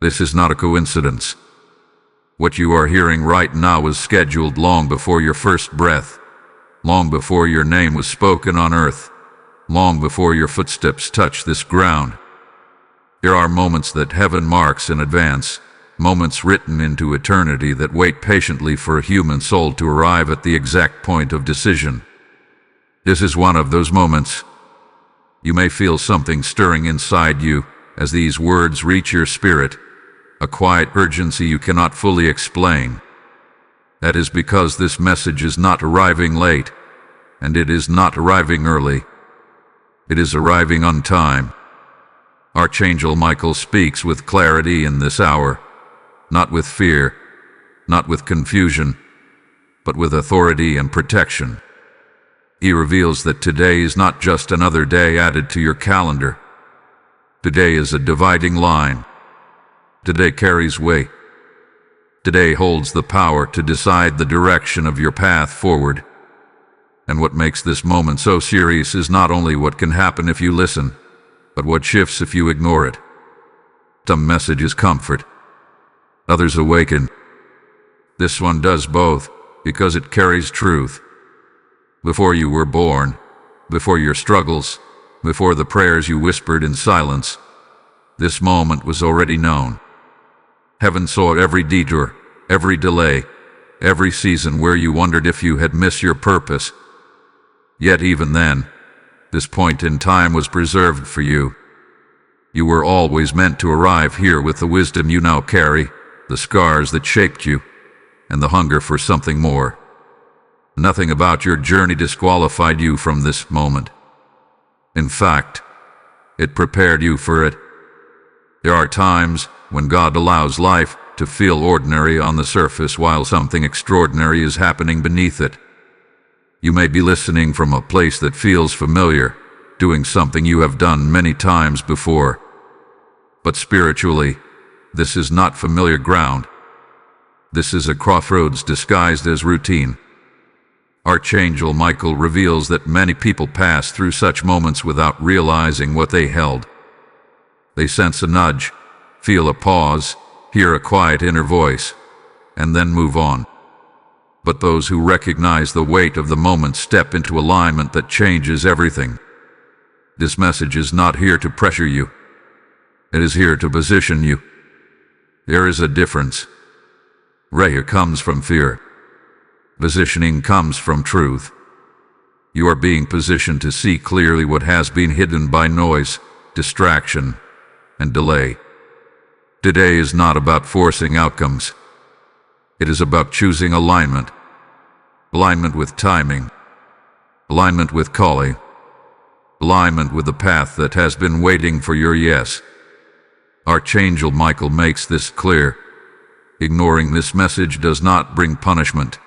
This is not a coincidence. What you are hearing right now was scheduled long before your first breath, long before your name was spoken on earth, long before your footsteps touched this ground. There are moments that heaven marks in advance, moments written into eternity that wait patiently for a human soul to arrive at the exact point of decision. This is one of those moments. You may feel something stirring inside you as these words reach your spirit, a quiet urgency you cannot fully explain. That is because this message is not arriving late, and it is not arriving early. It is arriving on time. Archangel Michael speaks with clarity in this hour, not with fear, not with confusion, but with authority and protection. He reveals that today is not just another day added to your calendar. Today is a dividing line. Today carries weight. Today holds the power to decide the direction of your path forward. And what makes this moment so serious is not only what can happen if you listen, but what shifts if you ignore it. Some messages comfort, others awaken. This one does both, because it carries truth. Before you were born, before your struggles, before the prayers you whispered in silence, this moment was already known. Heaven saw every detour, every delay, every season where you wondered if you had missed your purpose. Yet even then, this point in time was preserved for you. You were always meant to arrive here with the wisdom you now carry, the scars that shaped you, and the hunger for something more. Nothing about your journey disqualified you from this moment. In fact, it prepared you for it. There are times when God allows life to feel ordinary on the surface while something extraordinary is happening beneath it. You may be listening from a place that feels familiar, doing something you have done many times before. But spiritually, this is not familiar ground. This is a crossroads disguised as routine. Archangel Michael reveals that many people pass through such moments without realizing what they held. They sense a nudge, feel a pause, hear a quiet inner voice, and then move on. But those who recognize the weight of the moment step into alignment that changes everything. This message is not here to pressure you. It is here to position you. There is a difference. Prayer comes from fear. Positioning comes from truth. You are being positioned to see clearly what has been hidden by noise, distraction, and delay. Today is not about forcing outcomes. It is about choosing alignment. Alignment with timing. Alignment with calling. Alignment with the path that has been waiting for your yes. Archangel Michael makes this clear. Ignoring this message does not bring punishment,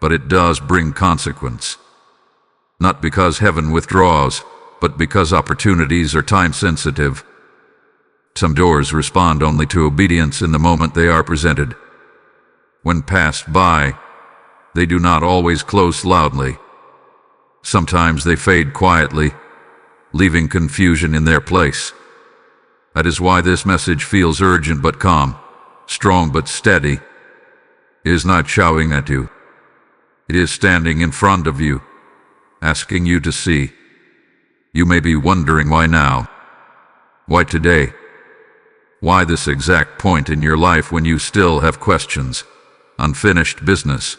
but it does bring consequence. Not because heaven withdraws, but because opportunities are time-sensitive. Some doors respond only to obedience in the moment they are presented. When passed by, they do not always close loudly. Sometimes they fade quietly, leaving confusion in their place. That is why this message feels urgent but calm, strong but steady. It is not shouting at you. It is standing in front of you, asking you to see. You may be wondering why now? Why today? Why this exact point in your life when you still have questions, unfinished business,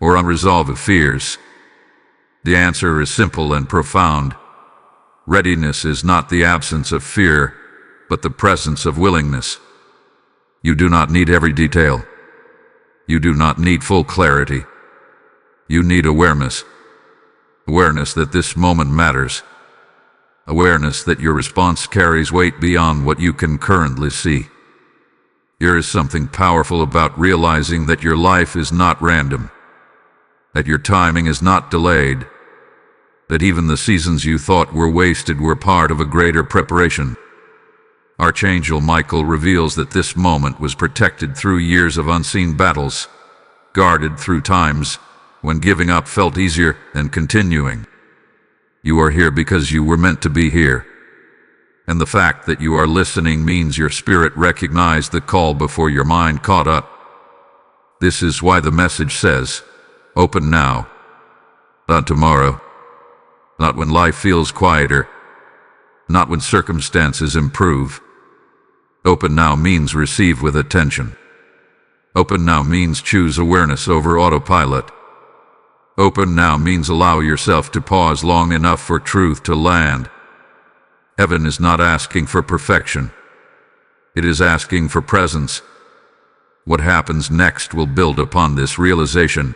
or unresolved fears? The answer is simple and profound. Readiness is not the absence of fear, but the presence of willingness. You do not need every detail. You do not need full clarity. You need awareness. Awareness that this moment matters. Awareness that your response carries weight beyond what you can currently see. There is something powerful about realizing that your life is not random, that your timing is not delayed, that even the seasons you thought were wasted were part of a greater preparation. Archangel Michael reveals that this moment was protected through years of unseen battles, guarded through times when giving up felt easier than continuing. You are here because you were meant to be here. And the fact that you are listening means your spirit recognized the call before your mind caught up. This is why the message says, open now, not tomorrow, not when life feels quieter, not when circumstances improve. Open now means receive with attention. Open now means choose awareness over autopilot. Open now means allow yourself to pause long enough for truth to land. Heaven is not asking for perfection. It is asking for presence. What happens next will build upon this realization.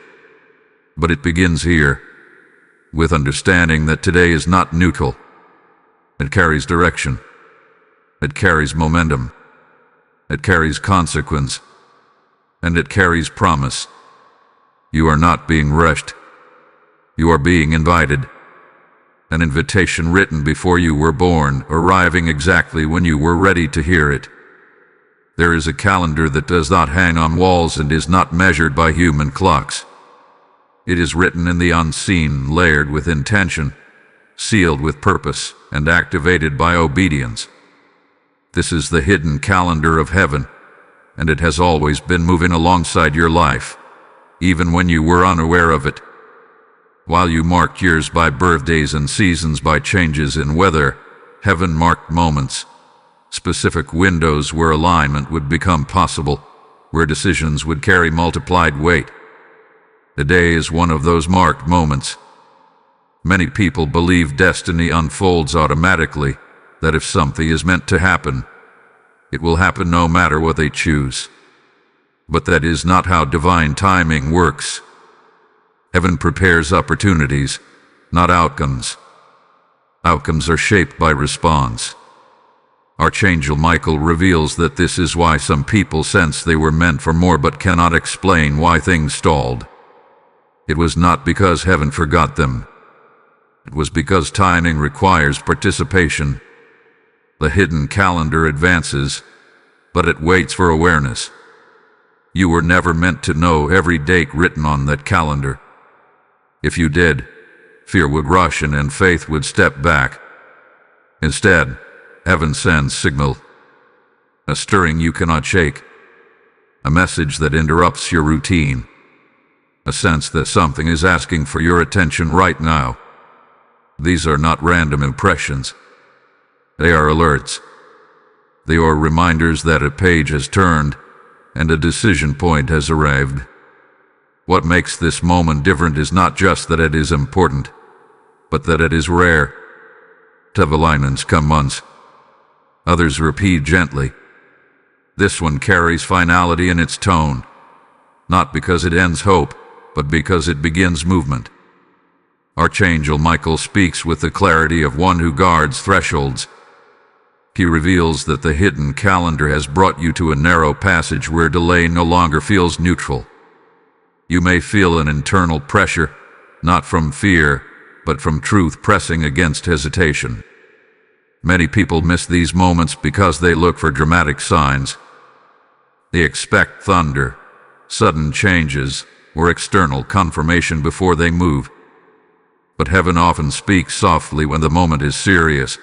But it begins here, with understanding that today is not neutral. It carries direction. It carries momentum. It carries consequence. And it carries promise. You are not being rushed. You are being invited. An invitation written before you were born, arriving exactly when you were ready to hear it. There is a calendar that does not hang on walls and is not measured by human clocks. It is written in the unseen, layered with intention, sealed with purpose, and activated by obedience. This is the hidden calendar of heaven, and it has always been moving alongside your life, even when you were unaware of it. While you marked years by birthdays and seasons by changes in weather, heaven marked moments, specific windows where alignment would become possible, where decisions would carry multiplied weight. The day is one of those marked moments. Many people believe destiny unfolds automatically, that if something is meant to happen, it will happen no matter what they choose. But that is not how divine timing works. Heaven prepares opportunities, not outcomes. Outcomes are shaped by response. Archangel Michael reveals that this is why some people sense they were meant for more but cannot explain why things stalled. It was not because heaven forgot them. It was because timing requires participation. The hidden calendar advances, but it waits for awareness. You were never meant to know every date written on that calendar. If you did, fear would rush in and faith would step back. Instead, heaven sends signal, a stirring you cannot shake, a message that interrupts your routine, a sense that something is asking for your attention right now. These are not random impressions. They are alerts. They are reminders that a page has turned and a decision point has arrived. What makes this moment different is not just that it is important, but that it is rare. Some alignments come once, others repeat gently. This one carries finality in its tone, not because it ends hope, but because it begins movement. Archangel Michael speaks with the clarity of one who guards thresholds. He reveals that the hidden calendar has brought you to a narrow passage where delay no longer feels neutral. You may feel an internal pressure, not from fear, but from truth pressing against hesitation. Many people miss these moments because they look for dramatic signs. They expect thunder, sudden changes, or external confirmation before they move. But heaven often speaks softly when the moment is serious.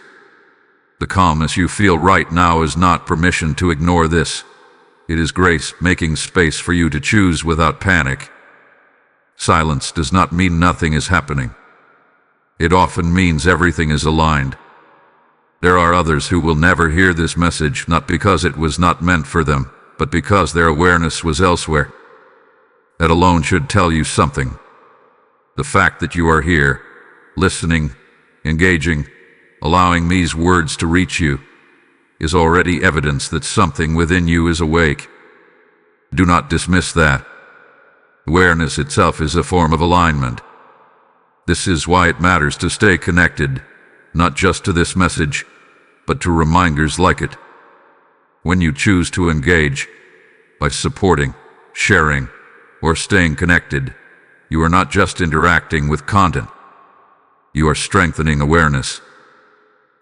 The calmness you feel right now is not permission to ignore this. It is grace making space for you to choose without panic. Silence does not mean nothing is happening. It often means everything is aligned. There are others who will never hear this message, not because it was not meant for them, but because their awareness was elsewhere. That alone should tell you something. The fact that you are here, listening, engaging, allowing these words to reach you, is already evidence that something within you is awake. Do not dismiss that. Awareness itself is a form of alignment. This is why it matters to stay connected, not just to this message, but to reminders like it. When you choose to engage, by supporting, sharing, or staying connected, you are not just interacting with content. You are strengthening awareness.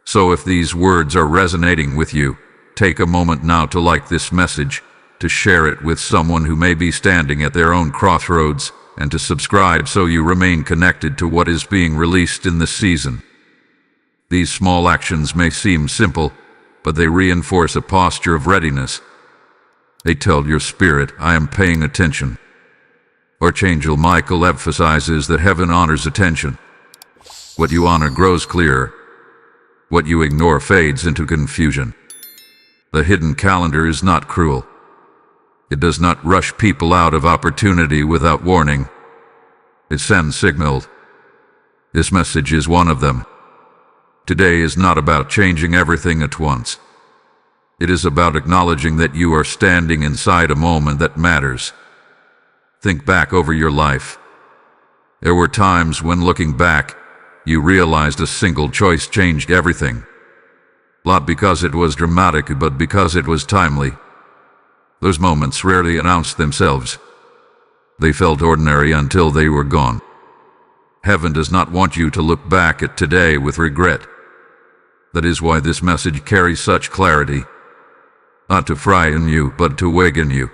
So if these words are resonating with you, take a moment now to like this message, to share it with someone who may be standing at their own crossroads, and to subscribe so you remain connected to what is being released in this season. These small actions may seem simple, but they reinforce a posture of readiness. They tell your spirit, I am paying attention. Archangel Michael emphasizes that heaven honors attention. What you honor grows clearer. What you ignore fades into confusion. The hidden calendar is not cruel. It does not rush people out of opportunity without warning. It sends signals. This message is one of them. Today is not about changing everything at once. It is about acknowledging that you are standing inside a moment that matters. Think back over your life. There were times when, looking back, you realized a single choice changed everything. Not because it was dramatic, but because it was timely. Those moments rarely announced themselves. They felt ordinary until they were gone. Heaven does not want you to look back at today with regret. That is why this message carries such clarity. Not to frighten you, but to awaken you.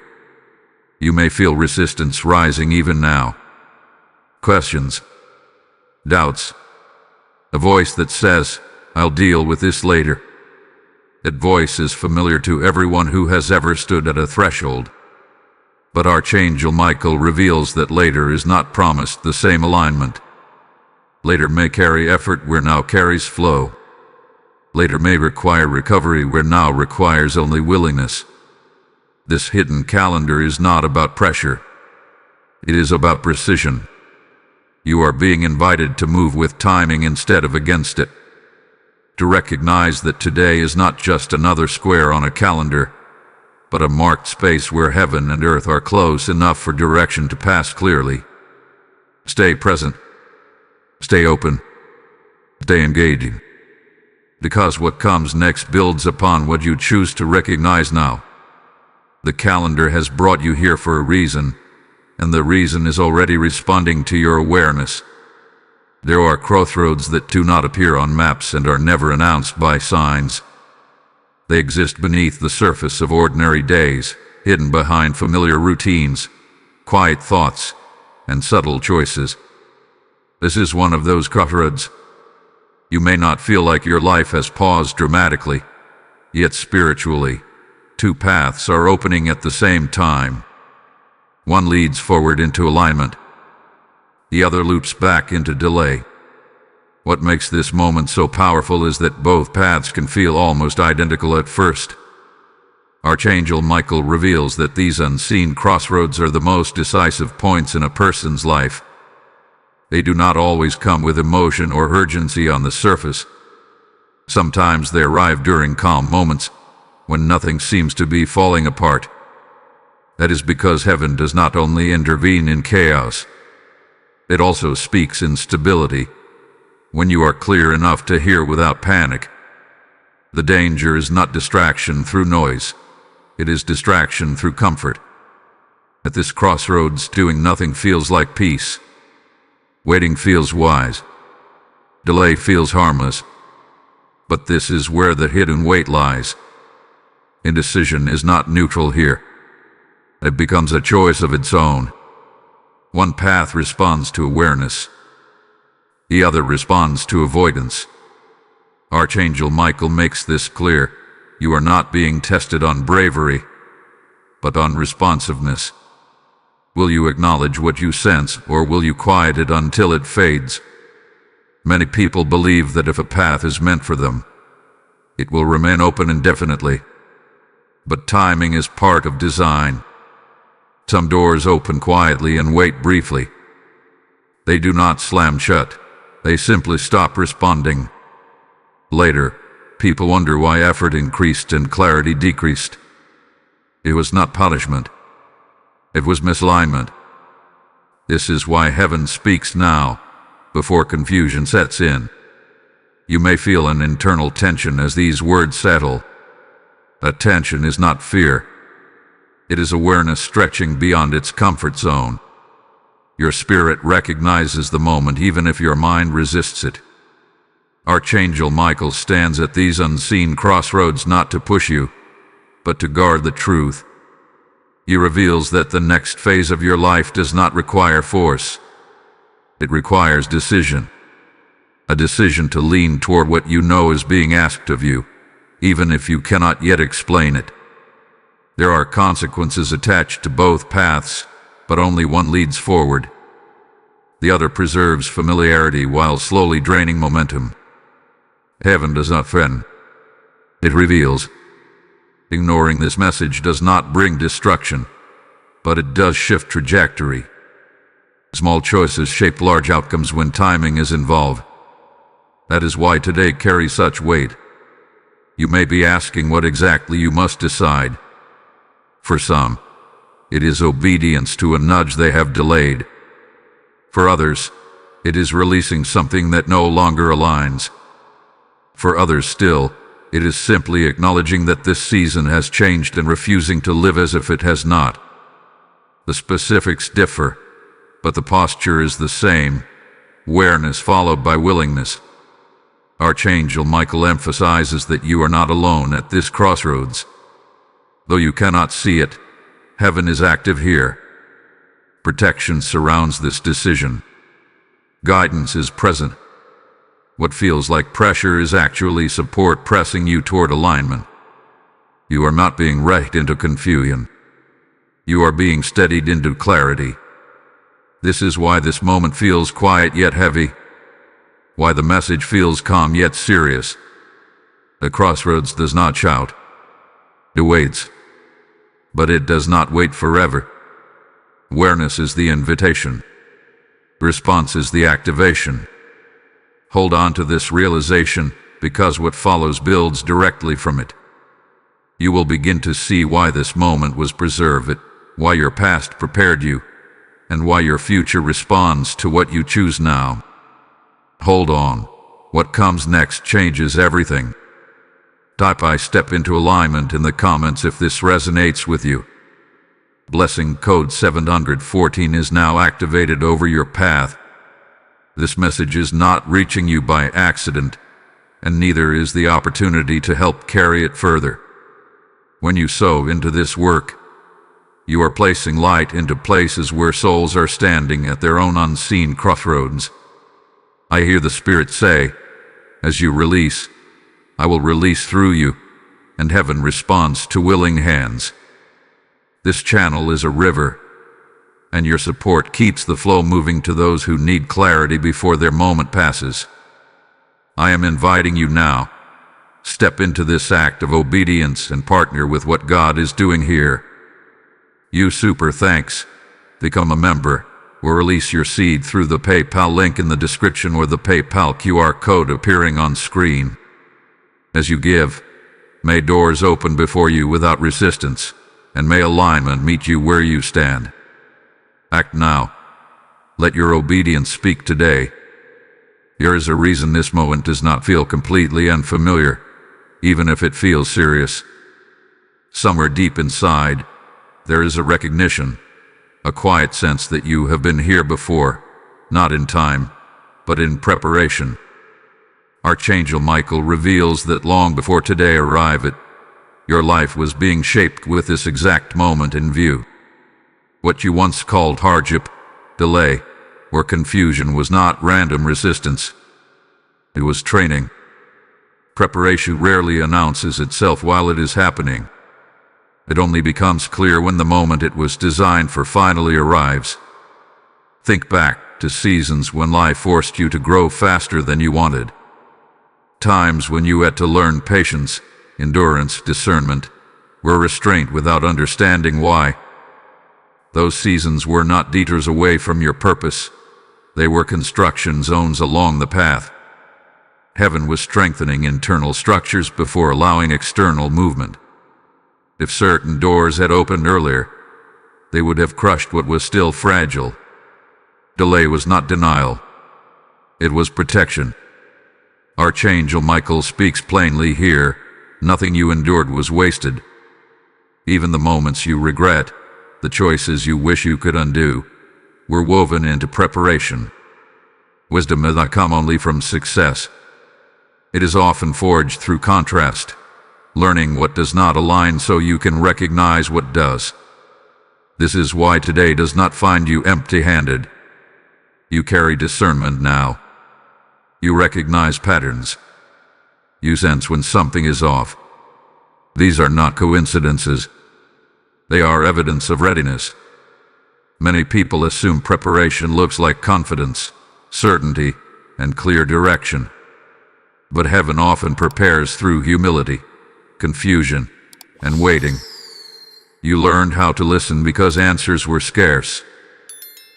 You may feel resistance rising even now. Questions, doubts, a voice that says, I'll deal with this later. That voice is familiar to everyone who has ever stood at a threshold. But Archangel Michael reveals that later is not promised the same alignment. Later may carry effort where now carries flow. Later may require recovery where now requires only willingness. This hidden calendar is not about pressure. It is about precision. You are being invited to move with timing instead of against it. To recognize that today is not just another square on a calendar, but a marked space where heaven and earth are close enough for direction to pass clearly. Stay present. Stay open. Stay engaging. Because what comes next builds upon what you choose to recognize now. The calendar has brought you here for a reason, and the reason is already responding to your awareness. There are crossroads that do not appear on maps and are never announced by signs. They exist beneath the surface of ordinary days, hidden behind familiar routines, quiet thoughts, and subtle choices. This is one of those crossroads. You may not feel like your life has paused dramatically, yet spiritually, two paths are opening at the same time. One leads forward into alignment. The other loops back into delay. What makes this moment so powerful is that both paths can feel almost identical at first. Archangel Michael reveals that these unseen crossroads are the most decisive points in a person's life. They do not always come with emotion or urgency on the surface. Sometimes they arrive during calm moments, when nothing seems to be falling apart. That is because heaven does not only intervene in chaos, it also speaks in stability. When you are clear enough to hear without panic, the danger is not distraction through noise. It is distraction through comfort. At this crossroads, doing nothing feels like peace. Waiting feels wise. Delay feels harmless. But this is where the hidden weight lies. Indecision is not neutral here. It becomes a choice of its own. One path responds to awareness. The other responds to avoidance. Archangel Michael makes this clear. You are not being tested on bravery, but on responsiveness. Will you acknowledge what you sense, or will you quiet it until it fades? Many people believe that if a path is meant for them, it will remain open indefinitely. But timing is part of design. Some doors open quietly and wait briefly. They do not slam shut. They simply stop responding. Later, people wonder why effort increased and clarity decreased. It was not punishment. It was misalignment. This is why heaven speaks now, before confusion sets in. You may feel an internal tension as these words settle. That tension is not fear. It is awareness stretching beyond its comfort zone. Your spirit recognizes the moment even if your mind resists it. Archangel Michael stands at these unseen crossroads not to push you, but to guard the truth. He reveals that the next phase of your life does not require force. It requires decision. A decision to lean toward what you know is being asked of you, even if you cannot yet explain it. There are consequences attached to both paths, but only one leads forward. The other preserves familiarity while slowly draining momentum. Heaven does not threaten. It reveals. Ignoring this message does not bring destruction, but it does shift trajectory. Small choices shape large outcomes when timing is involved. That is why today carries such weight. You may be asking what exactly you must decide. For some, it is obedience to a nudge they have delayed. For others, it is releasing something that no longer aligns. For others still, it is simply acknowledging that this season has changed and refusing to live as if it has not. The specifics differ, but the posture is the same: awareness followed by willingness. Archangel Michael emphasizes that you are not alone at this crossroads. Though you cannot see it, heaven is active here. Protection surrounds this decision. Guidance is present. What feels like pressure is actually support pressing you toward alignment. You are not being wrecked into confusion. You are being steadied into clarity. This is why this moment feels quiet yet heavy. Why the message feels calm yet serious. The crossroads does not shout. It waits. But it does not wait forever. Awareness is the invitation. Response is the activation. Hold on to this realization, because what follows builds directly from it. You will begin to see why this moment was preserved, why your past prepared you, and why your future responds to what you choose now. Hold on. What comes next changes everything. Type "I step into alignment" in the comments if this resonates with you. Blessing code 714 is now activated over your path. This message is not reaching you by accident, and neither is the opportunity to help carry it further. When you sow into this work, you are placing light into places where souls are standing at their own unseen crossroads. I hear the Spirit say, as you release, I will release through you, and heaven responds to willing hands. This channel is a river, and your support keeps the flow moving to those who need clarity before their moment passes. I am inviting you now. Step into this act of obedience and partner with what God is doing here. You super thanks. Become a member, or release your seed through the PayPal link in the description or the PayPal QR code appearing on screen. As you give, may doors open before you without resistance, and may alignment meet you where you stand. Act now. Let your obedience speak today. There is a reason this moment does not feel completely unfamiliar, even if it feels serious. Somewhere deep inside, there is a recognition, a quiet sense that you have been here before, not in time, but in preparation. Archangel Michael reveals that long before today arrived, your life was being shaped with this exact moment in view. What you once called hardship, delay, or confusion was not random resistance. It was training. Preparation rarely announces itself while it is happening. It only becomes clear when the moment it was designed for finally arrives. Think back to seasons when life forced you to grow faster than you wanted. Times when you had to learn patience, endurance, discernment, were restraint without understanding why. Those seasons were not detours away from your purpose. They were construction zones along the path. Heaven was strengthening internal structures before allowing external movement. If certain doors had opened earlier, they would have crushed what was still fragile. Delay was not denial. It was protection. Archangel Michael speaks plainly here. Nothing you endured was wasted. Even the moments you regret, the choices you wish you could undo, were woven into preparation. Wisdom does not come only from success. It is often forged through contrast, learning what does not align so you can recognize what does. This is why today does not find you empty-handed. You carry discernment now. You recognize patterns. You sense when something is off. These are not coincidences. They are evidence of readiness. Many people assume preparation looks like confidence, certainty, and clear direction. But heaven often prepares through humility, confusion, and waiting. You learned how to listen because answers were scarce.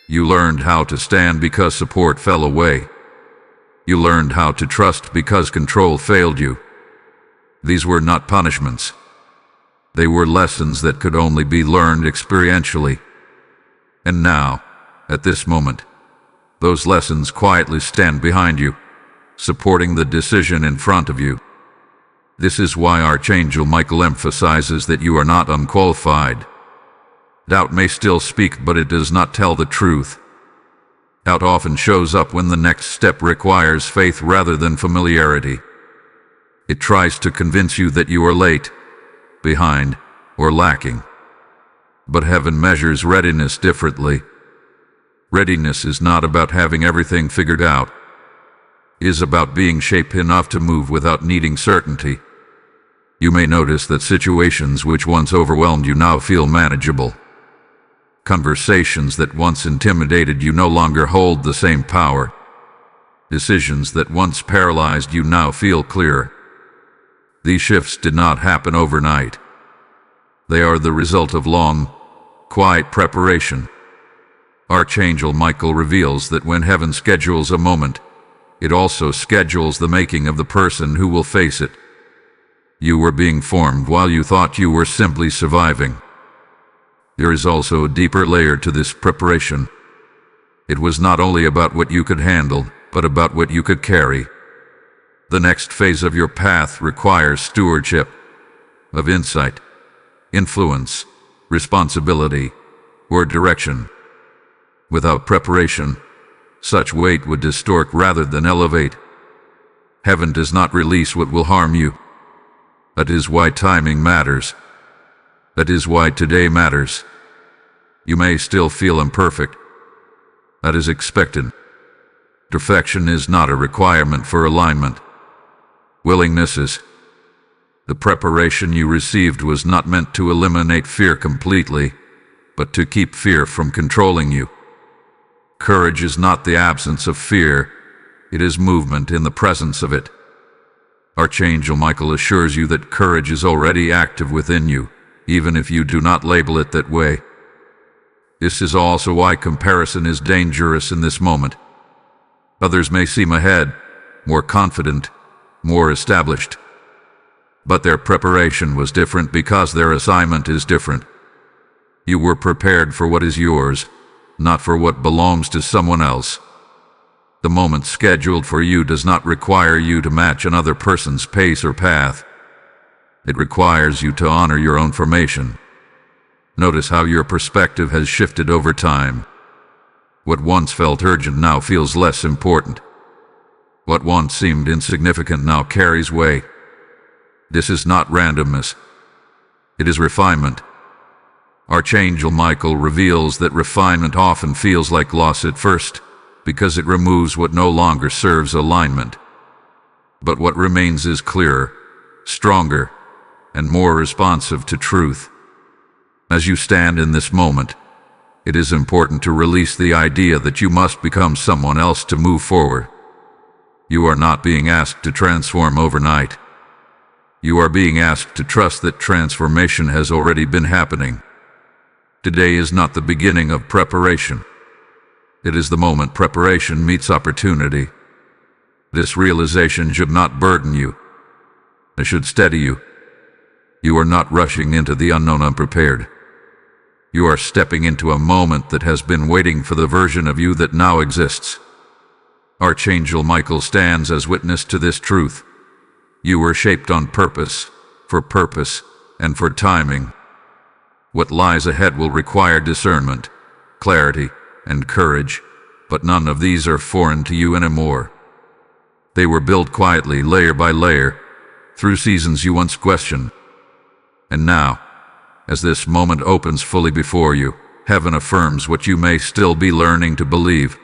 You learned how to stand because support fell away. You learned how to trust because control failed you. These were not punishments. They were lessons that could only be learned experientially. And now, at this moment, those lessons quietly stand behind you, supporting the decision in front of you. This is why Archangel Michael emphasizes that you are not unqualified. Doubt may still speak, but it does not tell the truth. Doubt often shows up when the next step requires faith rather than familiarity. It tries to convince you that you are late, behind, or lacking. But heaven measures readiness differently. Readiness is not about having everything figured out. It is about being shaped enough to move without needing certainty. You may notice that situations which once overwhelmed you now feel manageable. Conversations that once intimidated you no longer hold the same power. Decisions that once paralyzed you now feel clearer. These shifts did not happen overnight. They are the result of long, quiet preparation. Archangel Michael reveals that when heaven schedules a moment, it also schedules the making of the person who will face it. You were being formed while you thought you were simply surviving. There is also a deeper layer to this preparation. It was not only about what you could handle, but about what you could carry. The next phase of your path requires stewardship, of insight, influence, responsibility, or direction. Without preparation, such weight would distort rather than elevate. Heaven does not release what will harm you. That is why timing matters. That is why today matters. You may still feel imperfect. That is expected. Perfection is not a requirement for alignment. Willingness is. The preparation you received was not meant to eliminate fear completely, but to keep fear from controlling you. Courage is not the absence of fear, it is movement in the presence of it. Archangel Michael assures you that courage is already active within you, even if you do not label it that way. This is also why comparison is dangerous in this moment. Others may seem ahead, more confident, more established. But their preparation was different because their assignment is different. You were prepared for what is yours, not for what belongs to someone else. The moment scheduled for you does not require you to match another person's pace or path. It requires you to honor your own formation. Notice how your perspective has shifted over time. What once felt urgent now feels less important. What once seemed insignificant now carries weight. This is not randomness. It is refinement. Archangel Michael reveals that refinement often feels like loss at first, because it removes what no longer serves alignment. But what remains is clearer, stronger, and more responsive to truth. As you stand in this moment, it is important to release the idea that you must become someone else to move forward. You are not being asked to transform overnight. You are being asked to trust that transformation has already been happening. Today is not the beginning of preparation. It is the moment preparation meets opportunity. This realization should not burden you. It should steady you. You are not rushing into the unknown unprepared. You are stepping into a moment that has been waiting for the version of you that now exists. Archangel Michael stands as witness to this truth. You were shaped on purpose, and for timing. What lies ahead will require discernment, clarity, and courage, but none of these are foreign to you anymore. They were built quietly, layer by layer, through seasons you once questioned. And now, as this moment opens fully before you, heaven affirms what you may still be learning to believe.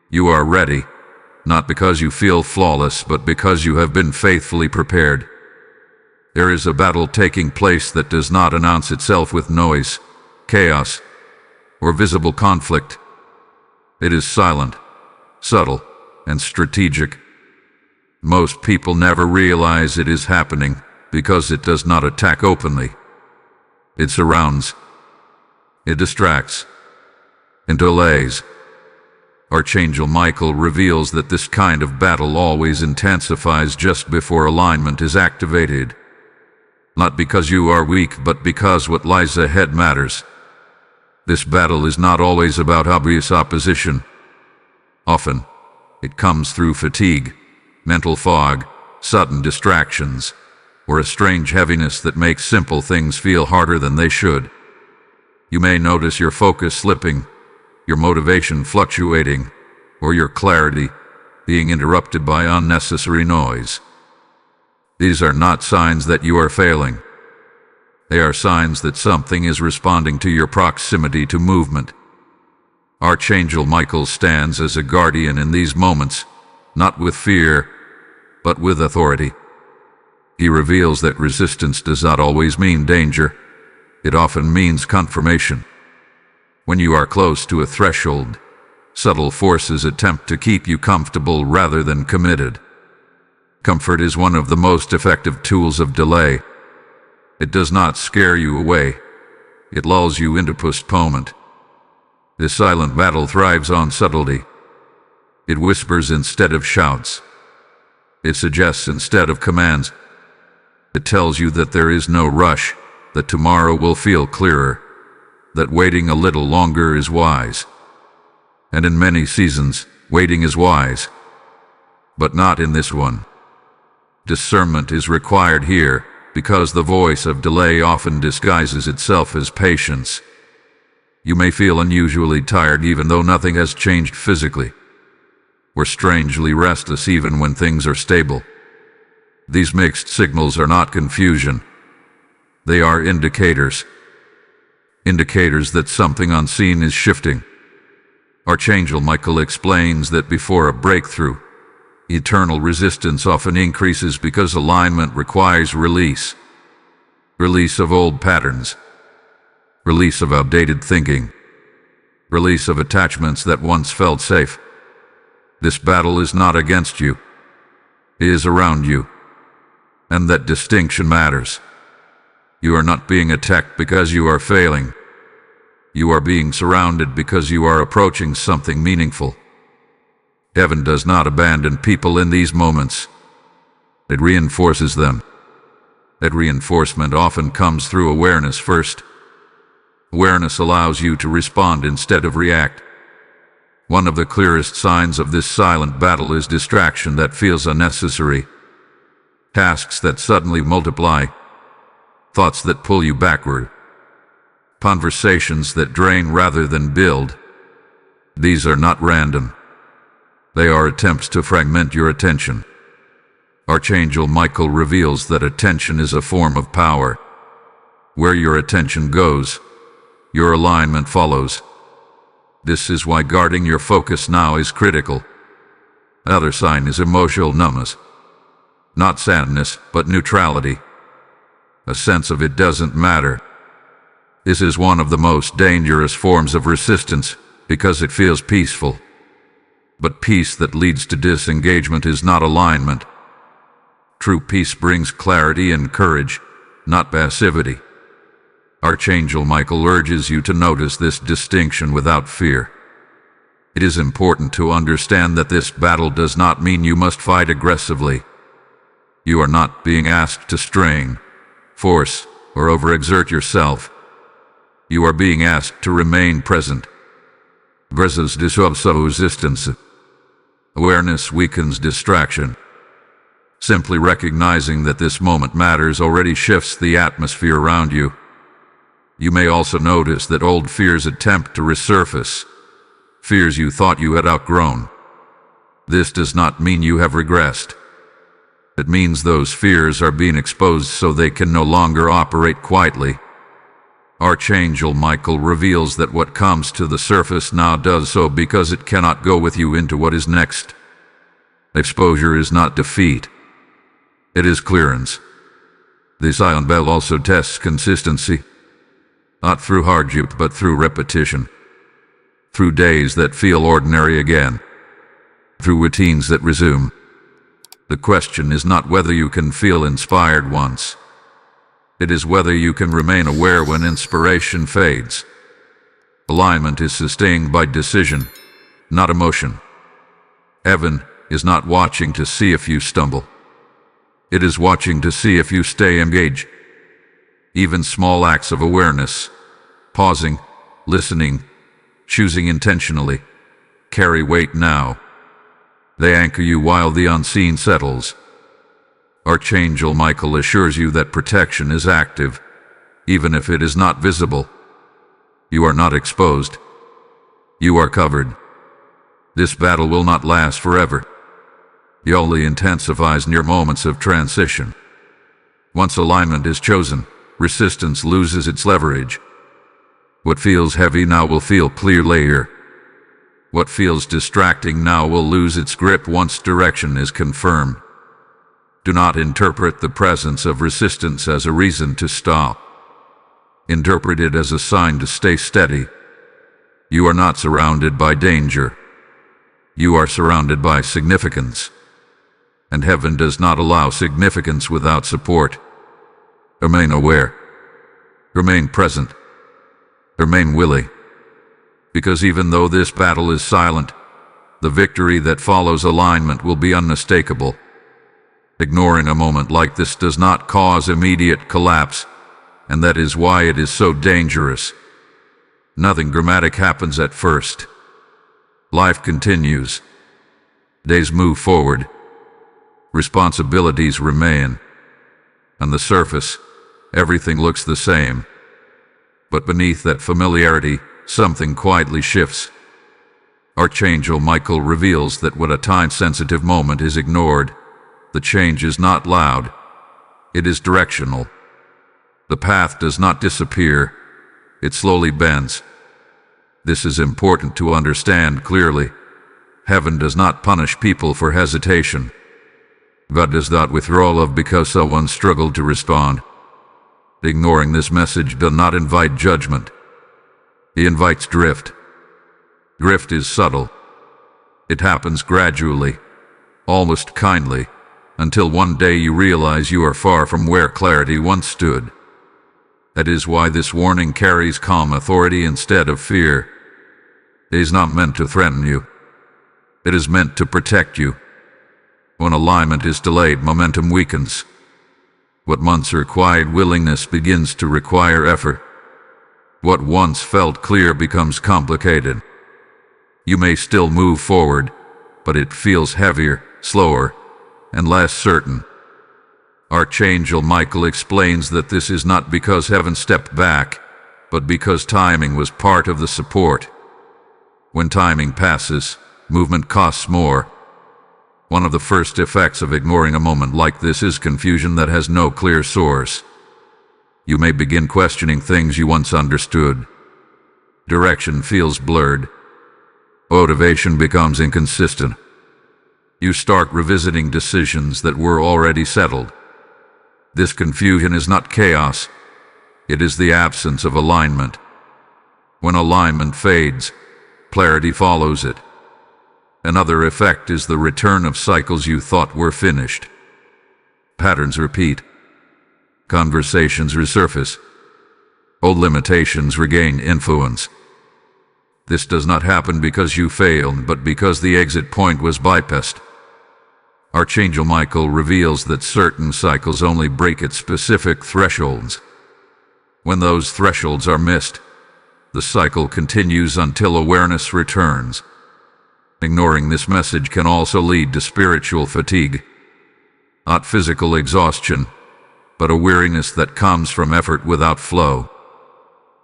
You are ready, not because you feel flawless, but because you have been faithfully prepared. There is a battle taking place that does not announce itself with noise, chaos, or visible conflict. It is silent, subtle, and strategic. Most people never realize it is happening because it does not attack openly. It surrounds, it distracts, and delays. Archangel Michael reveals that this kind of battle always intensifies just before alignment is activated. Not because you are weak, but because what lies ahead matters. This battle is not always about obvious opposition. Often, it comes through fatigue, mental fog, sudden distractions, or a strange heaviness that makes simple things feel harder than they should. You may notice your focus slipping, your motivation fluctuating, or your clarity being interrupted by unnecessary noise. These are not signs that you are failing. They are signs that something is responding to your proximity to movement. Archangel Michael stands as a guardian in these moments, not with fear, but with authority. He reveals that resistance does not always mean danger. It often means confirmation. When you are close to a threshold, subtle forces attempt to keep you comfortable rather than committed. Comfort is one of the most effective tools of delay. It does not scare you away. It lulls you into postponement. This silent battle thrives on subtlety. It whispers instead of shouts. It suggests instead of commands. It tells you that there is no rush, that tomorrow will feel clearer, that waiting a little longer is wise. And in many seasons, waiting is wise. But not in this one. Discernment is required here, because the voice of delay often disguises itself as patience. You may feel unusually tired even though nothing has changed physically, or strangely restless even when things are stable. These mixed signals are not confusion. They are indicators. Indicators that something unseen is shifting. Archangel Michael explains that before a breakthrough, eternal resistance often increases because alignment requires release. Release of old patterns. Release of outdated thinking. Release of attachments that once felt safe. This battle is not against you. It is around you. And that distinction matters. You are not being attacked because you are failing. You are being surrounded because you are approaching something meaningful. Heaven does not abandon people in these moments. It reinforces them. That reinforcement often comes through awareness first. Awareness allows you to respond instead of react. One of the clearest signs of this silent battle is distraction that feels unnecessary. Tasks that suddenly multiply. Thoughts that pull you backward. Conversations that drain rather than build. These are not random. They are attempts to fragment your attention. Archangel Michael reveals that attention is a form of power. Where your attention goes, your alignment follows. This is why guarding your focus now is critical. Another sign is emotional numbness. Not sadness, but neutrality. A sense of it doesn't matter. This is one of the most dangerous forms of resistance because it feels peaceful. But peace that leads to disengagement is not alignment. True peace brings clarity and courage, not passivity. Archangel Michael urges you to notice this distinction without fear. It is important to understand that this battle does not mean you must fight aggressively. You are not being asked to strain, force, or overexert yourself. You are being asked to remain present. Versus resistance. Awareness weakens distraction. Simply recognizing that this moment matters already shifts the atmosphere around you. You may also notice that old fears attempt to resurface. Fears you thought you had outgrown. This does not mean you have regressed. It means those fears are being exposed so they can no longer operate quietly. Archangel Michael reveals that what comes to the surface now does so because it cannot go with you into what is next. Exposure is not defeat. It is clearance. The silent bell also tests consistency, not through hardship but through repetition, through days that feel ordinary again, through routines that resume. The question is not whether you can feel inspired once. It is whether you can remain aware when inspiration fades. Alignment is sustained by decision, not emotion. Heaven is not watching to see if you stumble. It is watching to see if you stay engaged. Even small acts of awareness, pausing, listening, choosing intentionally, carry weight now. They anchor you while the unseen settles. Archangel Michael assures you that protection is active, even if it is not visible. You are not exposed. You are covered. This battle will not last forever. It only intensifies near moments of transition. Once alignment is chosen, resistance loses its leverage. What feels heavy now will feel clear later. What feels distracting now will lose its grip once direction is confirmed. Do not interpret the presence of resistance as a reason to stop. Interpret it as a sign to stay steady. You are not surrounded by danger. You are surrounded by significance. And heaven does not allow significance without support. Remain aware. Remain present. Remain willing. Because even though this battle is silent, the victory that follows alignment will be unmistakable. Ignoring a moment like this does not cause immediate collapse, and that is why it is so dangerous. Nothing dramatic happens at first. Life continues. Days move forward. Responsibilities remain. On the surface, everything looks the same. But beneath that familiarity, something quietly shifts. Archangel Michael reveals that when a time-sensitive moment is ignored, the change is not loud. It is directional. The path does not disappear. It slowly bends. This is important to understand clearly. Heaven does not punish people for hesitation. God does not withdraw love because someone struggled to respond. Ignoring this message does not invite judgment. It invites drift. Drift is subtle. It happens gradually, almost kindly, until one day you realize you are far from where clarity once stood. That is why this warning carries calm authority instead of fear. It is not meant to threaten you. It is meant to protect you. When alignment is delayed, momentum weakens. What once required willingness begins to require effort. What once felt clear becomes complicated. You may still move forward, but it feels heavier, slower, and less certain. Archangel Michael explains that this is not because heaven stepped back, but because timing was part of the support. When timing passes, movement costs more. One of the first effects of ignoring a moment like this is confusion that has no clear source. You may begin questioning things you once understood. Direction feels blurred. Motivation becomes inconsistent. You start revisiting decisions that were already settled. This confusion is not chaos. It is the absence of alignment. When alignment fades, clarity follows it. Another effect is the return of cycles you thought were finished. Patterns repeat. Conversations resurface. Old limitations regain influence. This does not happen because you failed, but because the exit point was bypassed. Archangel Michael reveals that certain cycles only break at specific thresholds. When those thresholds are missed, the cycle continues until awareness returns. Ignoring this message can also lead to spiritual fatigue. Not physical exhaustion, but a weariness that comes from effort without flow.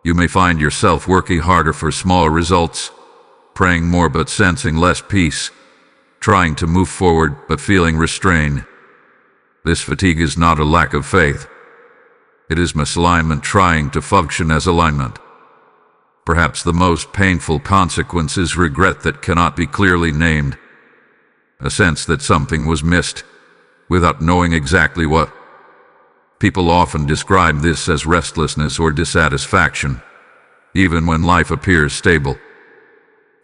You may find yourself working harder for smaller results, praying more but sensing less peace, trying to move forward but feeling restrained. This fatigue is not a lack of faith. It is misalignment trying to function as alignment. Perhaps the most painful consequence is regret that cannot be clearly named. a sense that something was missed, without knowing exactly what. People often describe this as restlessness or dissatisfaction, even when life appears stable.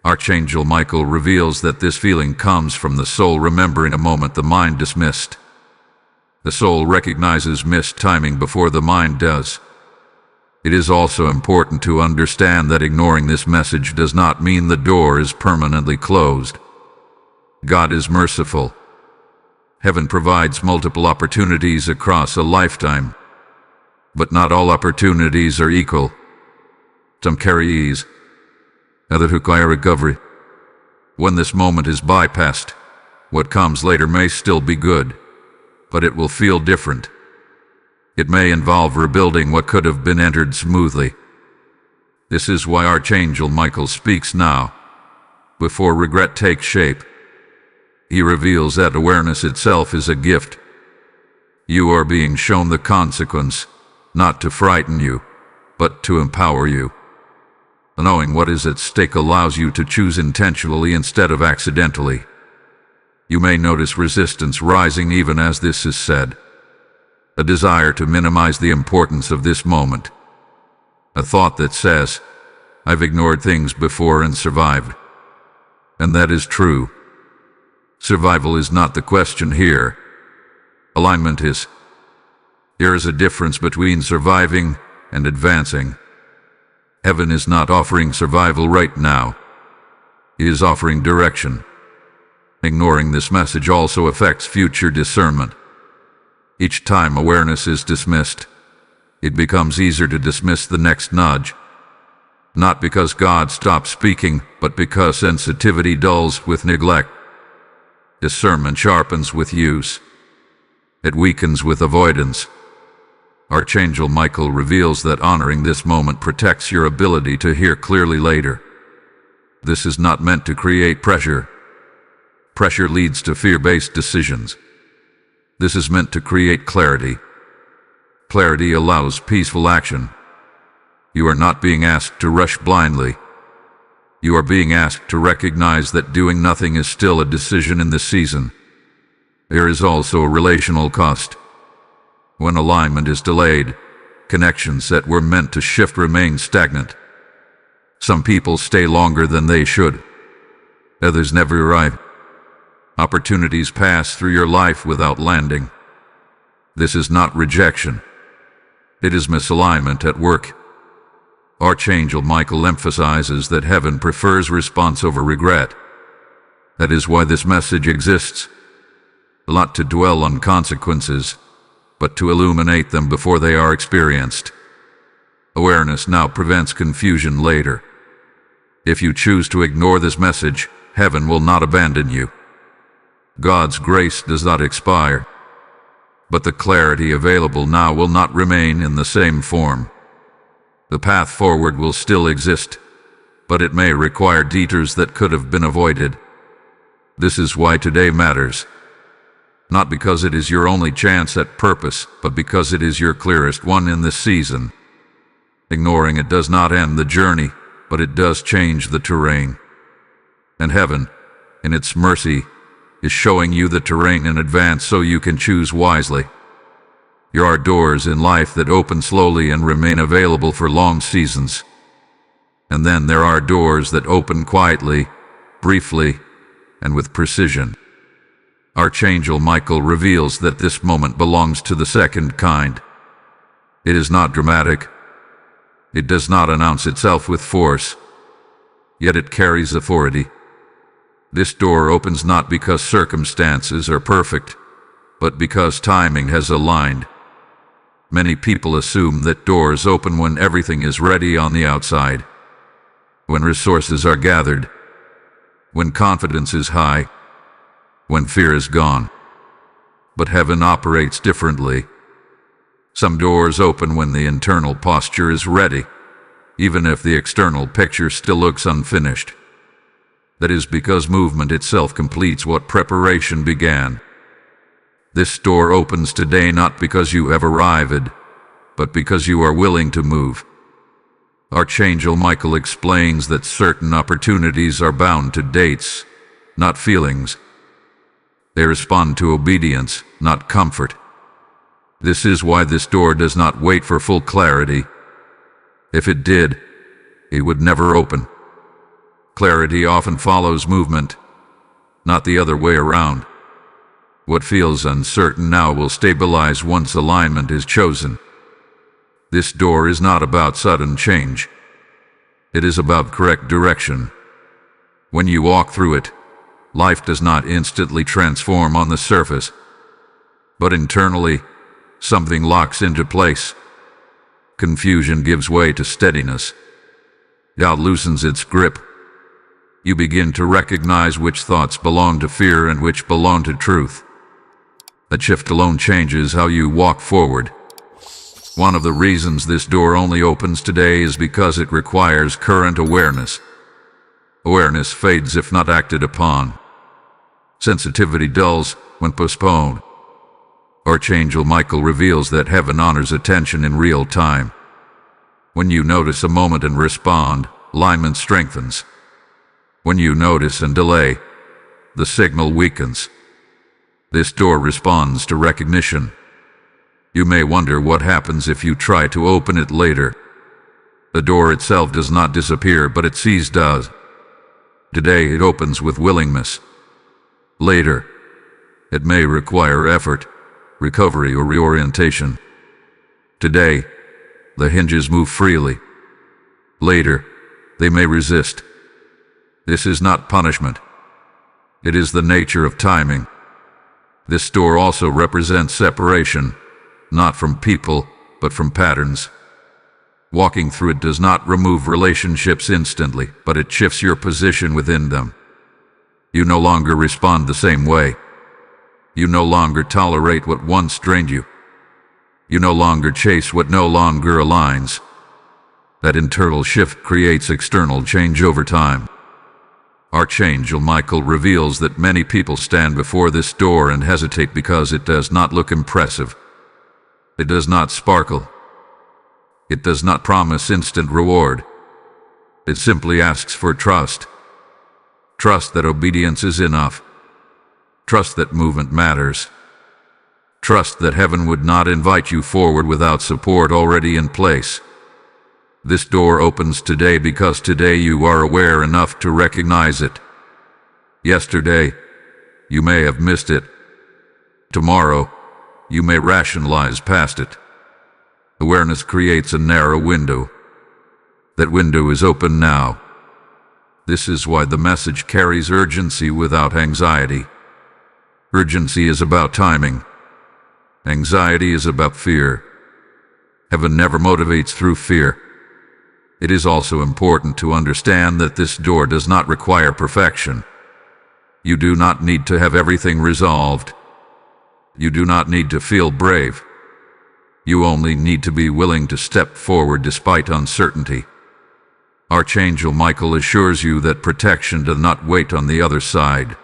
Archangel Michael reveals that this feeling comes from the soul remembering a moment the mind dismissed. The soul recognizes missed timing before the mind does. It is also important to understand that ignoring this message does not mean the door is permanently closed. God is merciful. Heaven provides multiple opportunities across a lifetime, but not all opportunities are equal. Some carry ease, others require recovery. When this moment is bypassed, what comes later may still be good, but it will feel different. It may involve rebuilding what could have been entered smoothly. This is why Archangel Michael speaks now, before regret takes shape. He reveals that awareness itself is a gift. You are being shown the consequence, not to frighten you, but to empower you. Knowing what is at stake allows you to choose intentionally instead of accidentally. You may notice resistance rising even as this is said. A desire to minimize the importance of this moment. A thought that says, "I've ignored things before and survived." And that is true. Survival is not the question here. Alignment is. There is a difference between surviving and advancing. Heaven is not offering survival right now. It is offering direction. Ignoring this message also affects future discernment. Each time awareness is dismissed, it becomes easier to dismiss the next nudge. Not because God stops speaking, but because sensitivity dulls with neglect. Discernment sharpens with use. It weakens with avoidance. Archangel Michael reveals that honoring this moment protects your ability to hear clearly later. This is not meant to create pressure. Pressure leads to fear-based decisions. This is meant to create clarity. Clarity allows peaceful action. You are not being asked to rush blindly. You are being asked to recognize that doing nothing is still a decision in this season. There is also a relational cost. When alignment is delayed, connections that were meant to shift remain stagnant. Some people stay longer than they should. Others never arrive. Opportunities pass through your life without landing. This is not rejection. It is misalignment at work. Archangel Michael emphasizes that heaven prefers response over regret. That is why this message exists. Not to dwell on consequences, but to illuminate them before they are experienced. Awareness now prevents confusion later. If you choose to ignore this message, heaven will not abandon you. God's grace does not expire, but the clarity available now will not remain in the same form. The path forward will still exist, but it may require detours that could have been avoided. This is why today matters. Not because it is your only chance at purpose, but because it is your clearest one in this season. Ignoring it does not end the journey, but it does change the terrain. And heaven, in its mercy, is showing you the terrain in advance so you can choose wisely. There are doors in life that open slowly and remain available for long seasons. And then there are doors that open quietly, briefly, and with precision. Archangel Michael reveals that this moment belongs to the second kind. It is not dramatic. It does not announce itself with force. Yet it carries authority. This door opens not because circumstances are perfect, but because timing has aligned. Many people assume that doors open when everything is ready on the outside, when resources are gathered, when confidence is high, when fear is gone. But heaven operates differently. Some doors open when the internal posture is ready, even if the external picture still looks unfinished. That is because movement itself completes what preparation began. This door opens today not because you have arrived, but because you are willing to move. Archangel Michael explains that certain opportunities are bound to dates, not feelings. They respond to obedience, not comfort. This is why this door does not wait for full clarity. If it did, it would never open. Clarity often follows movement, not the other way around. What feels uncertain now will stabilize once alignment is chosen. This door is not about sudden change. It is about correct direction. When you walk through it, life does not instantly transform on the surface, but internally, something locks into place. Confusion gives way to steadiness. Doubt loosens its grip. You begin to recognize which thoughts belong to fear and which belong to truth. That shift alone changes how you walk forward. One of the reasons this door only opens today is because it requires current awareness. Awareness fades if not acted upon. Sensitivity dulls when postponed. Archangel Michael reveals that heaven honors attention in real time. When you notice a moment and respond, alignment strengthens. When you notice and delay, the signal weakens. This door responds to recognition. You may wonder what happens if you try to open it later. The door itself does not disappear, but its seize does. Today it opens with willingness. Later, it may require effort, recovery, or reorientation. Today, the hinges move freely. Later, they may resist. This is not punishment. It is the nature of timing. This door also represents separation, not from people, but from patterns. Walking through it does not remove relationships instantly, but it shifts your position within them. You no longer respond the same way. You no longer tolerate what once drained you. You no longer chase what no longer aligns. That internal shift creates external change over time. Archangel Michael reveals that many people stand before this door and hesitate because it does not look impressive. It does not sparkle. It does not promise instant reward. It simply asks for trust. Trust that obedience is enough. Trust that movement matters. Trust that heaven would not invite you forward without support already in place. This door opens today because today you are aware enough to recognize it. Yesterday, you may have missed it. Tomorrow, you may rationalize past it. Awareness creates a narrow window. That window is open now. This is why the message carries urgency without anxiety. Urgency is about timing. Anxiety is about fear. Heaven never motivates through fear. It is also important to understand that this door does not require perfection. You do not need to have everything resolved. You do not need to feel brave. You only need to be willing to step forward despite uncertainty. Archangel Michael assures you that protection does not wait on the other side.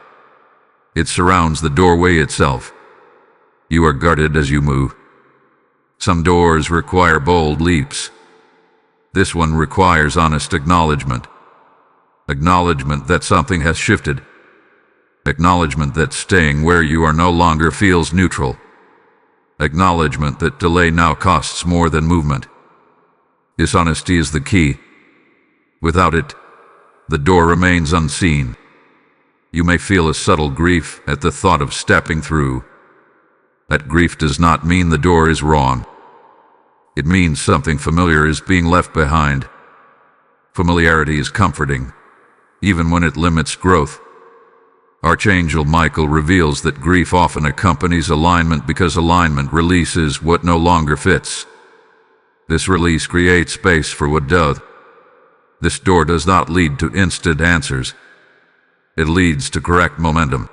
It surrounds the doorway itself. You are guarded as you move. Some doors require bold leaps. This one requires honest acknowledgement. Acknowledgement that something has shifted. Acknowledgement that staying where you are no longer feels neutral. Acknowledgement that delay now costs more than movement. Dishonesty is the key. Without it, the door remains unseen. You may feel a subtle grief at the thought of stepping through. That grief does not mean the door is wrong. It means something familiar is being left behind. Familiarity is comforting, even when it limits growth. Archangel Michael reveals that grief often accompanies alignment because alignment releases what no longer fits. This release creates space for what does. This door does not lead to instant answers. It leads to correct momentum.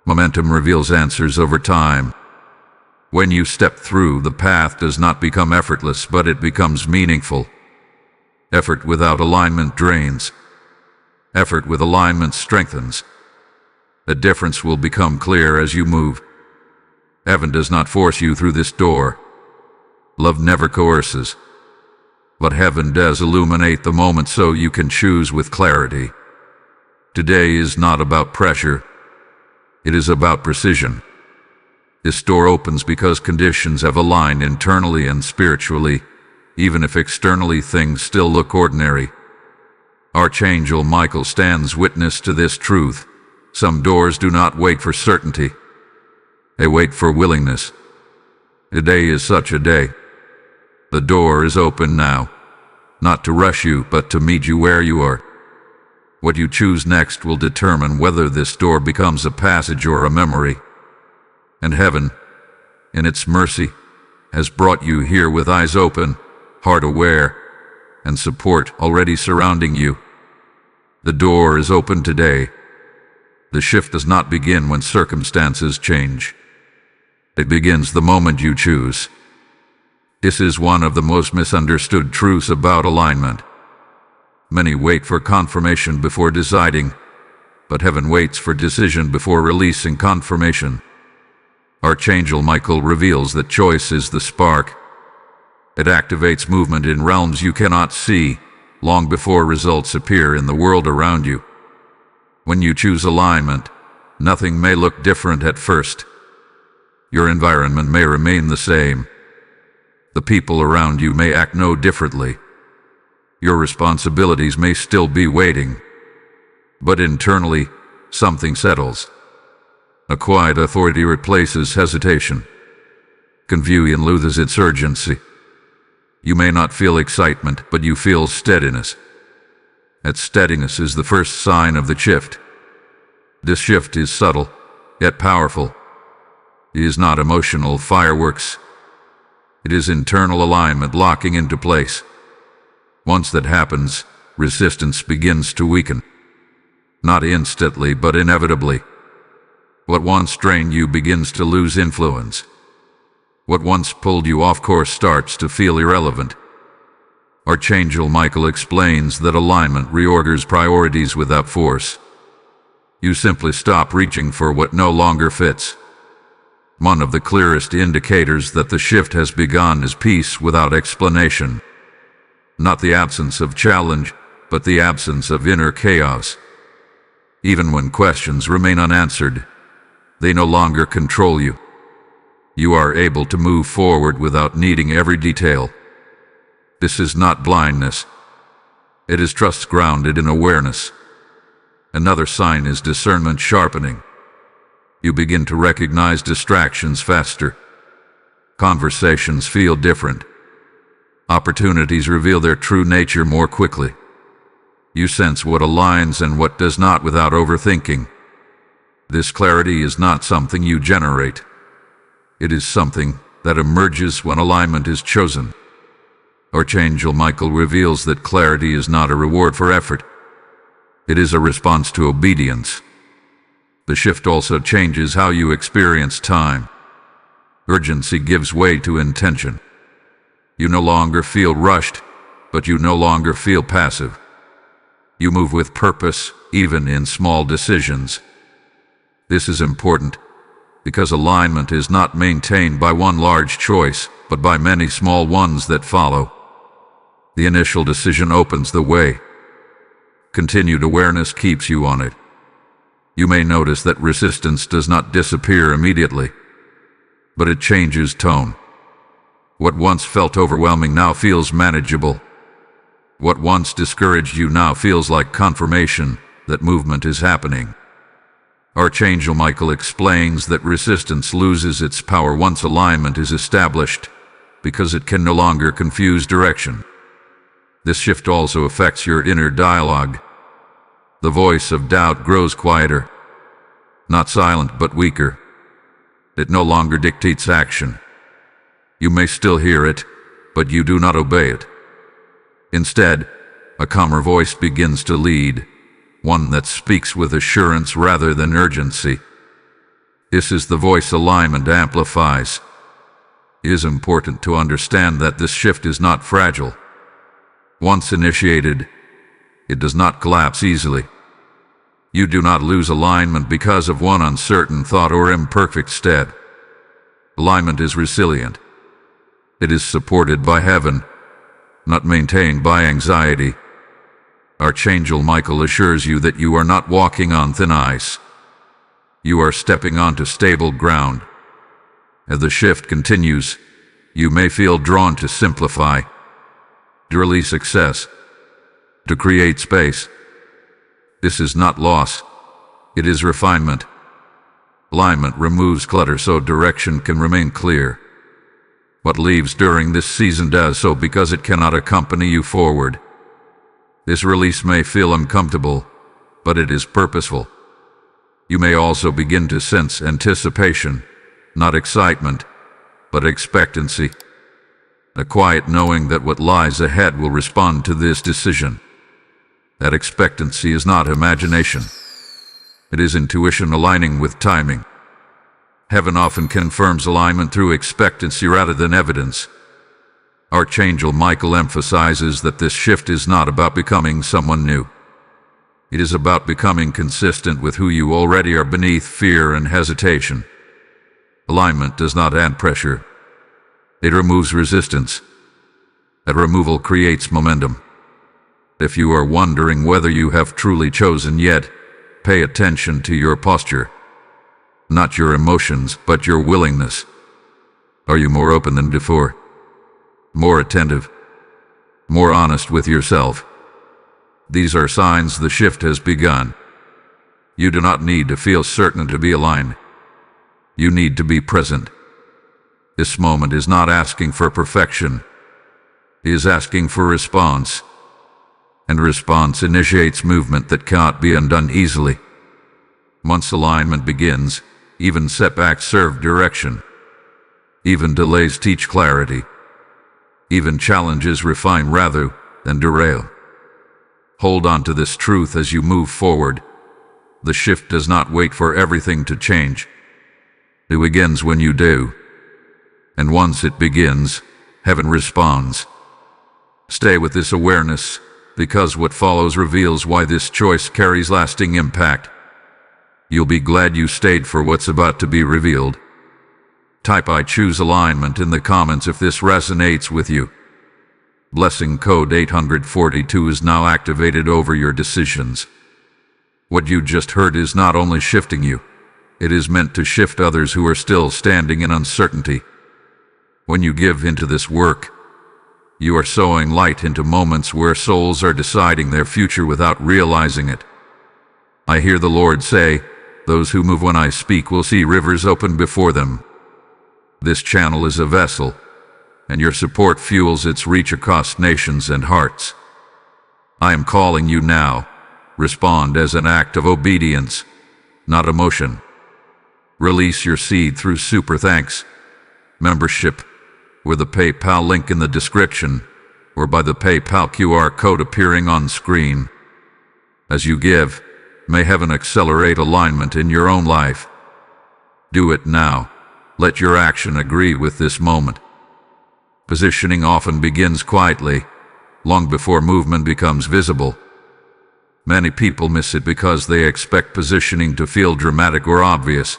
Momentum reveals answers over time. When you step through, the path does not become effortless, but it becomes meaningful. Effort without alignment drains. Effort with alignment strengthens. The difference will become clear as you move. Heaven does not force you through this door. Love never coerces. But heaven does illuminate the moment so you can choose with clarity. Today is not about pressure. It is about precision. This door opens because conditions have aligned internally and spiritually, even if externally things still look ordinary. Archangel Michael stands witness to this truth. Some doors do not wait for certainty. They wait for willingness. Today is such a day. The door is open now, not to rush you, but to meet you where you are. What you choose next will determine whether this door becomes a passage or a memory. And heaven, in its mercy, has brought you here with eyes open, heart aware, and support already surrounding you. The door is open today. The shift does not begin when circumstances change. It begins the moment you choose. This is one of the most misunderstood truths about alignment. Many wait for confirmation before deciding, but heaven waits for decision before releasing confirmation. Archangel Michael reveals that choice is the spark. It activates movement in realms you cannot see, long before results appear in the world around you. When you choose alignment, nothing may look different at first. Your environment may remain the same. The people around you may act no differently. Your responsibilities may still be waiting. But internally, something settles. A quiet authority replaces hesitation. Confusion loses its urgency. You may not feel excitement, but you feel steadiness. That steadiness is the first sign of the shift. This shift is subtle, yet powerful. It is not emotional fireworks. It is internal alignment locking into place. Once that happens, resistance begins to weaken. Not instantly, but inevitably. What once drained you begins to lose influence. What once pulled you off course starts to feel irrelevant. Archangel Michael explains that alignment reorders priorities without force. You simply stop reaching for what no longer fits. One of the clearest indicators that the shift has begun is peace without explanation. Not the absence of challenge, but the absence of inner chaos. Even when questions remain unanswered, they no longer control you. You are able to move forward without needing every detail. This is not blindness. It is trust grounded in awareness. Another sign is discernment sharpening. You begin to recognize distractions faster. Conversations feel different. Opportunities reveal their true nature more quickly. You sense what aligns and what does not without overthinking. This clarity is not something you generate. It is something that emerges when alignment is chosen. Archangel Michael reveals that clarity is not a reward for effort. It is a response to obedience. The shift also changes how you experience time. Urgency gives way to intention. You no longer feel rushed, but you no longer feel passive. You move with purpose, even in small decisions. This is important, because alignment is not maintained by one large choice, but by many small ones that follow. The initial decision opens the way. Continued awareness keeps you on it. You may notice that resistance does not disappear immediately, but it changes tone. What once felt overwhelming now feels manageable. What once discouraged you now feels like confirmation that movement is happening. Archangel Michael explains that resistance loses its power once alignment is established, because it can no longer confuse direction. This shift also affects your inner dialogue. The voice of doubt grows quieter, not silent but weaker. It no longer dictates action. You may still hear it, but you do not obey it. Instead, a calmer voice begins to lead, one that speaks with assurance rather than urgency. This is the voice alignment amplifies. It is important to understand that this shift is not fragile. Once initiated, it does not collapse easily. You do not lose alignment because of one uncertain thought or imperfect step. Alignment is resilient. It is supported by heaven, not maintained by anxiety. Archangel Michael assures you that you are not walking on thin ice. You are stepping onto stable ground. As the shift continues, you may feel drawn to simplify, to release success, to create space. This is not loss, it is refinement. Alignment removes clutter so direction can remain clear. What leaves during this season does so because it cannot accompany you forward. This release may feel uncomfortable, but it is purposeful. You may also begin to sense anticipation, not excitement, but expectancy. A quiet knowing that what lies ahead will respond to this decision. That expectancy is not imagination. It is intuition aligning with timing. Heaven often confirms alignment through expectancy rather than evidence. Archangel Michael emphasizes that this shift is not about becoming someone new. It is about becoming consistent with who you already are beneath fear and hesitation. Alignment does not add pressure. It removes resistance. That removal creates momentum. If you are wondering whether you have truly chosen yet, pay attention to your posture. Not your emotions, but your willingness. Are you more open than before? More attentive? More honest with yourself? These are signs the shift has begun. You do not need to feel certain to be aligned. You need to be present. This moment is not asking for perfection. It is asking for response. And response initiates movement that cannot be undone easily. Once alignment begins, even setbacks serve direction. Even delays teach clarity. Even challenges refine rather than derail. Hold on to this truth as you move forward. The shift does not wait for everything to change. It begins when you do. And once it begins, heaven responds. Stay with this awareness, because what follows reveals why this choice carries lasting impact. You'll be glad you stayed for what's about to be revealed. Type "I choose alignment" in the comments if this resonates with you. Blessing code 842 is now activated over your decisions. What you just heard is not only shifting you, it is meant to shift others who are still standing in uncertainty. When you give into this work, you are sowing light into moments where souls are deciding their future without realizing it. I hear the Lord say, "Those who move when I speak will see rivers open before them." This channel is a vessel, and your support fuels its reach across nations and hearts. I am calling you now. Respond as an act of obedience, not emotion. Release your seed through super thanks, membership, with the PayPal link in the description, or by the PayPal QR code appearing on screen. As you give, may heaven accelerate alignment in your own life. Do it now. Let your action agree with this moment. Positioning often begins quietly, long before movement becomes visible. Many people miss it because they expect positioning to feel dramatic or obvious.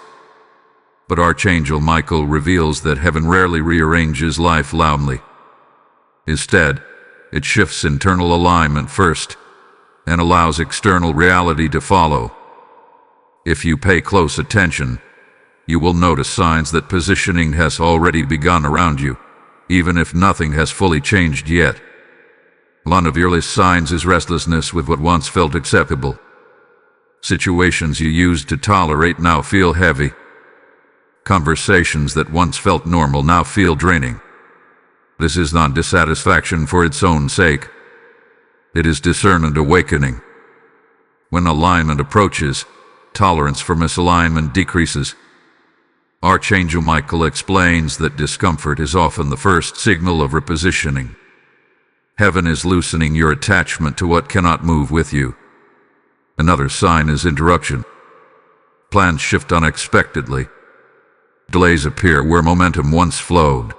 But Archangel Michael reveals that heaven rarely rearranges life loudly. Instead, it shifts internal alignment first and allows external reality to follow. If you pay close attention, you will notice signs that positioning has already begun around you, even if nothing has fully changed yet. One of your list signs is restlessness with what once felt acceptable. Situations you used to tolerate now feel heavy. Conversations that once felt normal now feel draining. This is not dissatisfaction for its own sake. It is discernment awakening. When alignment approaches, tolerance for misalignment decreases. Archangel Michael explains that discomfort is often the first signal of repositioning. Heaven is loosening your attachment to what cannot move with you. Another sign is interruption. Plans shift unexpectedly. Delays appear where momentum once flowed.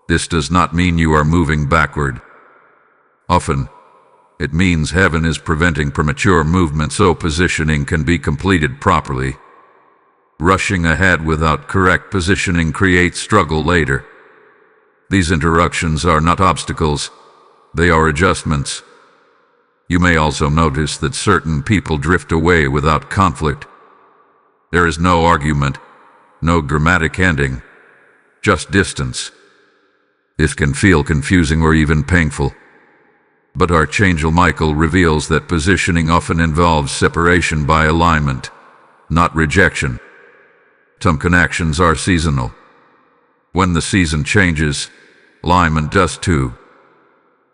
This does not mean you are moving backward. Often, it means heaven is preventing premature movement so positioning can be completed properly. Rushing ahead without correct positioning creates struggle later. These interruptions are not obstacles, they are adjustments. You may also notice that certain people drift away without conflict. There is no argument, no dramatic ending, just distance. This can feel confusing or even painful. But Archangel Michael reveals that positioning often involves separation by alignment, not rejection. Some connections are seasonal. When the season changes, alignment does too.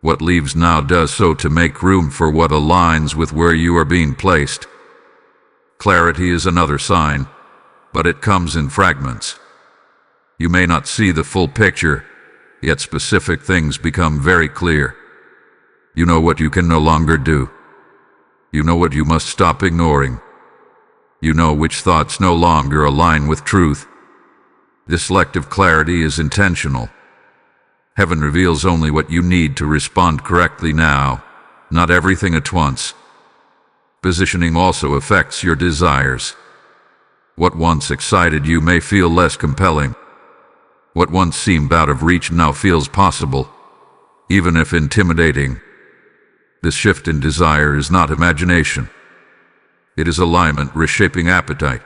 What leaves now does so to make room for what aligns with where you are being placed. Clarity is another sign, but it comes in fragments. You may not see the full picture, yet specific things become very clear. You know what you can no longer do. You know what you must stop ignoring. You know which thoughts no longer align with truth. This selective clarity is intentional. Heaven reveals only what you need to respond correctly now, not everything at once. Positioning also affects your desires. What once excited you may feel less compelling. What once seemed out of reach now feels possible, even if intimidating. This shift in desire is not imagination. It is alignment reshaping appetite.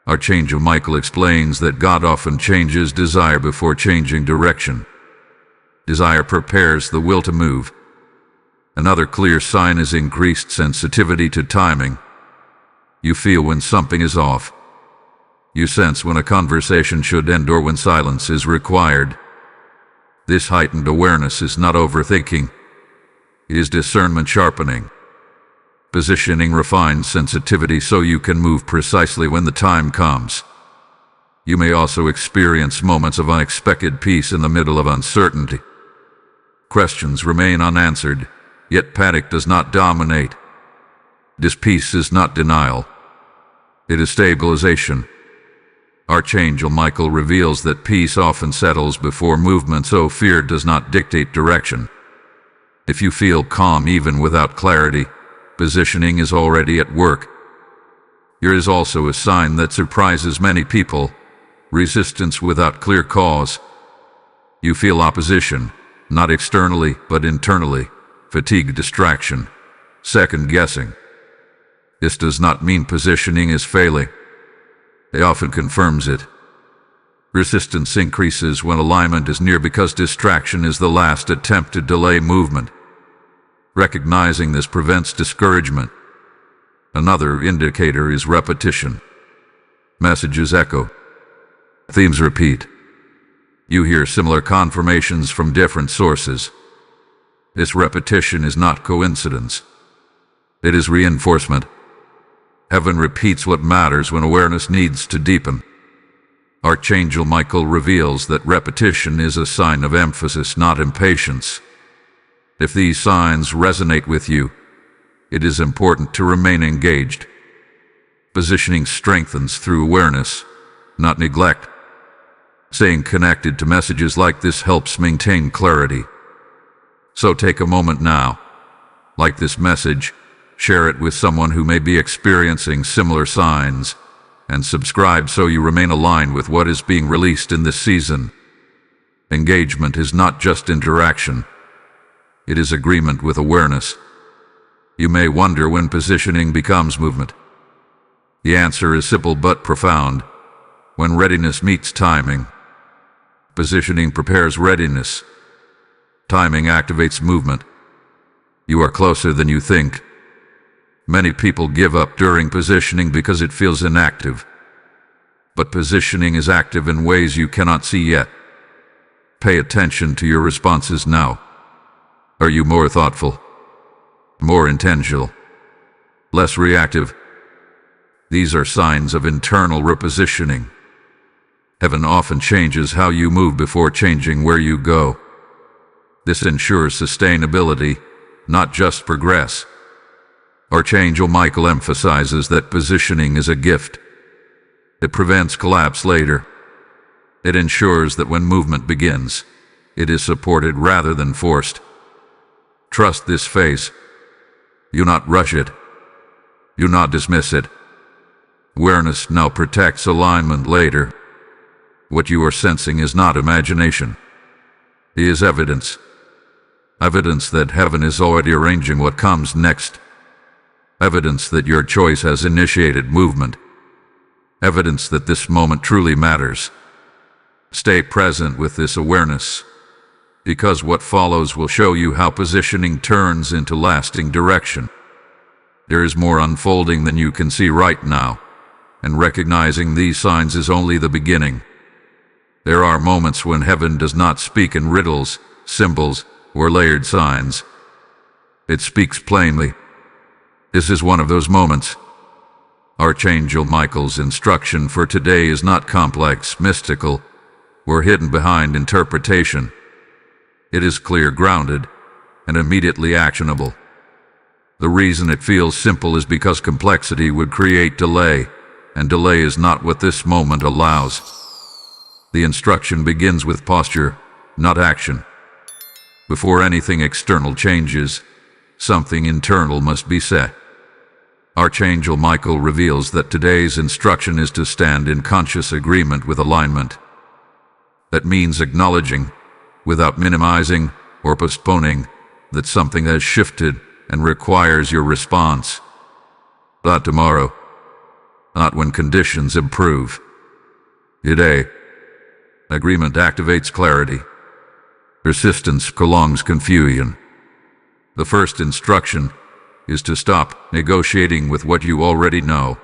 Archangel Michael explains that God often changes desire before changing direction. Desire prepares the will to move. Another clear sign is increased sensitivity to timing. You feel when something is off. You sense when a conversation should end or when silence is required. This heightened awareness is not overthinking. It is discernment sharpening. Positioning refines sensitivity so you can move precisely when the time comes. You may also experience moments of unexpected peace in the middle of uncertainty. Questions remain unanswered, yet panic does not dominate. This peace is not denial. It is stabilization. Archangel Michael reveals that peace often settles before movement, so fear does not dictate direction. If you feel calm even without clarity, positioning is already at work. Here is also a sign that surprises many people: resistance without clear cause. You feel opposition, not externally but internally, fatigue, distraction, second guessing. This does not mean positioning is failing. It often confirms it. Resistance increases when alignment is near because distraction is the last attempt to delay movement. Recognizing this prevents discouragement. Another indicator is repetition. Messages echo. Themes repeat. You hear similar confirmations from different sources. This repetition is not coincidence. It is reinforcement. Heaven repeats what matters when awareness needs to deepen. Archangel Michael reveals that repetition is a sign of emphasis, not impatience. If these signs resonate with you, it is important to remain engaged. Positioning strengthens through awareness, not neglect. Staying connected to messages like this helps maintain clarity. So take a moment now. Like this message, share it with someone who may be experiencing similar signs, and subscribe so you remain aligned with what is being released in this season. Engagement is not just interaction. It is agreement with awareness. You may wonder when positioning becomes movement. The answer is simple but profound. When readiness meets timing. Positioning prepares readiness. Timing activates movement. You are closer than you think. Many people give up during positioning because it feels inactive. But positioning is active in ways you cannot see yet. Pay attention to your responses now. Are you more thoughtful? More intentional? Less reactive? These are signs of internal repositioning. Heaven often changes how you move before changing where you go. This ensures sustainability, not just progress. Archangel Michael emphasizes that positioning is a gift. It prevents collapse later. It ensures that when movement begins, it is supported rather than forced. Trust this phase. Do not rush it. Do not dismiss it. Awareness now protects alignment later. What you are sensing is not imagination. It is evidence. Evidence that heaven is already arranging what comes next. Evidence that your choice has initiated movement. evidence that this moment truly matters. Stay present with this awareness, because what follows will show you how positioning turns into lasting direction. There is more unfolding than you can see right now, and recognizing these signs is only the beginning. There are moments when heaven does not speak in riddles, symbols, or layered signs. It speaks plainly. This is one of those moments. Archangel Michael's instruction for today is not complex, mystical, or hidden behind interpretation. It is clear, grounded, and immediately actionable. The reason it feels simple is because complexity would create delay, and delay is not what this moment allows. The instruction begins with posture, not action. Before anything external changes, something internal must be set. Archangel Michael reveals that today's instruction is to stand in conscious agreement with alignment. That means acknowledging, without minimizing or postponing, that something has shifted and requires your response. Not tomorrow, not when conditions improve. Today, agreement activates clarity. Persistence prolongs confusion. The first instruction is to stop negotiating with what you already know.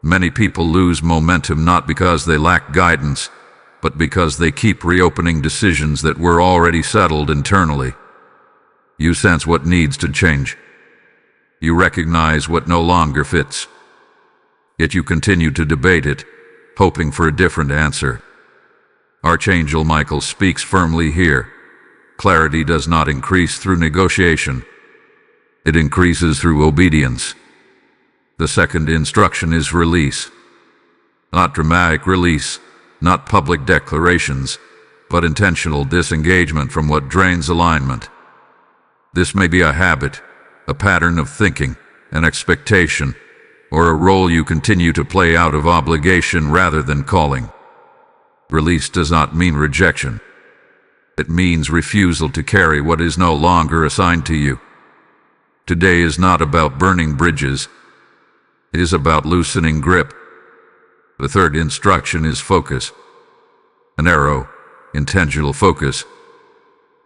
Many people lose momentum not because they lack guidance, but because they keep reopening decisions that were already settled internally. You sense what needs to change. You recognize what no longer fits. Yet you continue to debate it, hoping for a different answer. Archangel Michael speaks firmly here. Clarity does not increase through negotiation. It increases through obedience. The second instruction is release. Not dramatic release, not public declarations, but intentional disengagement from what drains alignment. This may be a habit, a pattern of thinking, an expectation, or a role you continue to play out of obligation rather than calling. Release does not mean rejection. It means refusal to carry what is no longer assigned to you. Today is not about burning bridges. It is about loosening grip. The third instruction is focus. A narrow, intentional focus.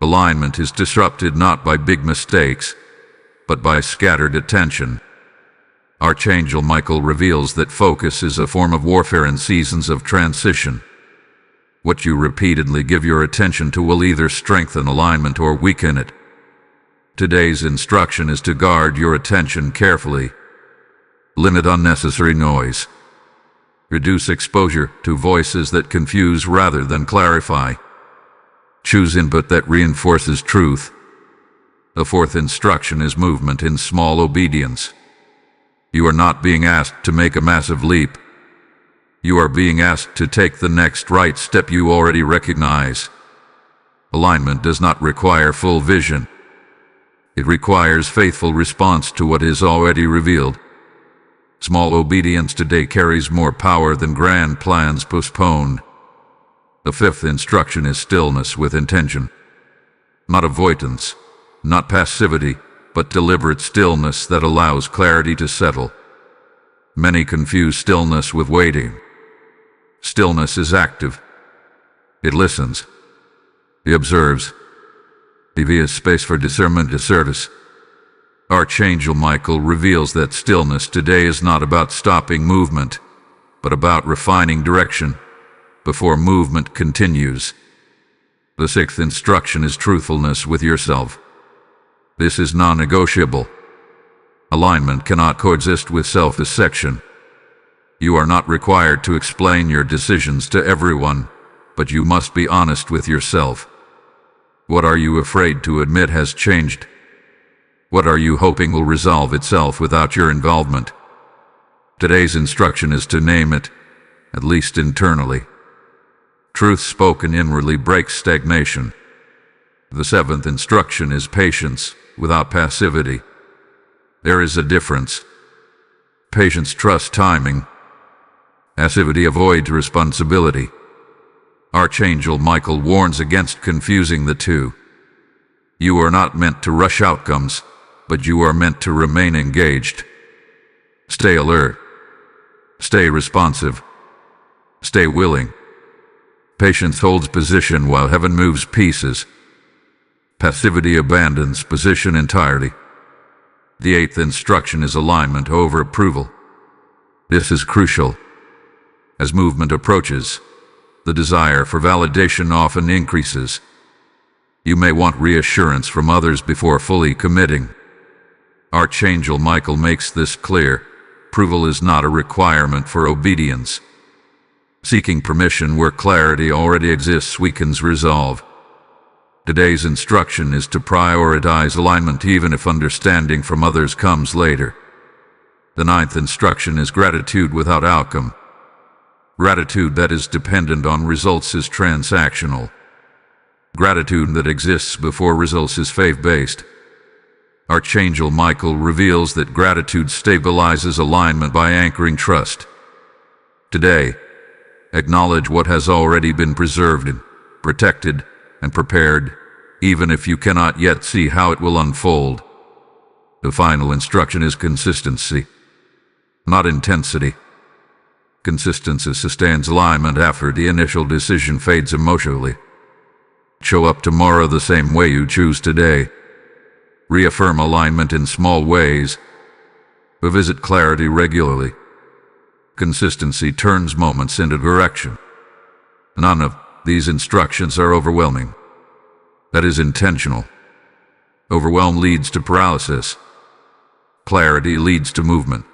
Alignment is disrupted not by big mistakes, but by scattered attention. Archangel Michael reveals that focus is a form of warfare in seasons of transition. What you repeatedly give your attention to will either strengthen alignment or weaken it. Today's instruction is to guard your attention carefully. Limit unnecessary noise. Reduce exposure to voices that confuse rather than clarify. Choose input that reinforces truth. The fourth instruction is movement in small obedience. You are not being asked to make a massive leap. You are being asked to take the next right step you already recognize. Alignment does not require full vision. It requires faithful response to what is already revealed. Small obedience today carries more power than grand plans postponed. The fifth instruction is stillness with intention. Not avoidance, not passivity, but deliberate stillness that allows clarity to settle. Many confuse stillness with waiting. Stillness is active. It listens. It observes. It leaves space for discernment to service. Archangel Michael reveals that stillness today is not about stopping movement, but about refining direction before movement continues. The sixth instruction is truthfulness with yourself. This is non-negotiable. Alignment cannot coexist with self-dissection. You are not required to explain your decisions to everyone, but you must be honest with yourself. What are you afraid to admit has changed? What are you hoping will resolve itself without your involvement? Today's instruction is to name it, at least internally. Truth spoken inwardly breaks stagnation. The seventh instruction is patience without passivity. There is a difference. Patience trusts timing. Passivity avoids responsibility. Archangel Michael warns against confusing the two. You are not meant to rush outcomes, but you are meant to remain engaged. Stay alert. Stay responsive. Stay willing. Patience holds position while heaven moves pieces. Passivity abandons position entirely. The eighth instruction is alignment over approval. This is crucial. As movement approaches, the desire for validation often increases. You may want reassurance from others before fully committing. Archangel Michael makes this clear. Approval is not a requirement for obedience. Seeking permission where clarity already exists weakens resolve. Today's instruction is to prioritize alignment even if understanding from others comes later. The ninth instruction is gratitude without outcome. Gratitude that is dependent on results is transactional. Gratitude that exists before results is faith-based. Archangel Michael reveals that gratitude stabilizes alignment by anchoring trust. Today, acknowledge what has already been preserved, protected, and prepared, even if you cannot yet see how it will unfold. The final instruction is consistency, not intensity. Consistency sustains alignment after the initial decision fades emotionally. Show up tomorrow the same way you choose today. Reaffirm alignment in small ways. Revisit clarity regularly. Consistency turns moments into direction. None of these instructions are overwhelming. That is intentional. Overwhelm leads to paralysis. Clarity leads to movement.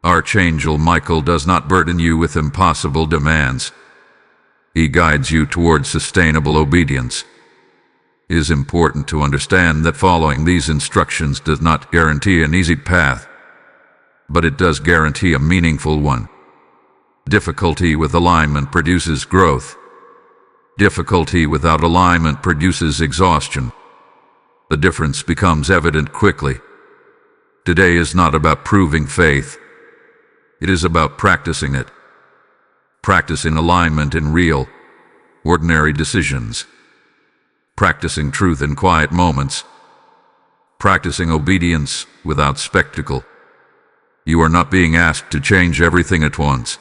Archangel Michael does not burden you with impossible demands. He guides you towards sustainable obedience. It is important to understand that following these instructions does not guarantee an easy path, but it does guarantee a meaningful one. Difficulty with alignment produces growth. Difficulty without alignment produces exhaustion. The difference becomes evident quickly. Today is not about proving faith. It is about practicing it. Practicing alignment in real, ordinary decisions. Practicing truth in quiet moments. Practicing obedience without spectacle. You are not being asked to change everything at once.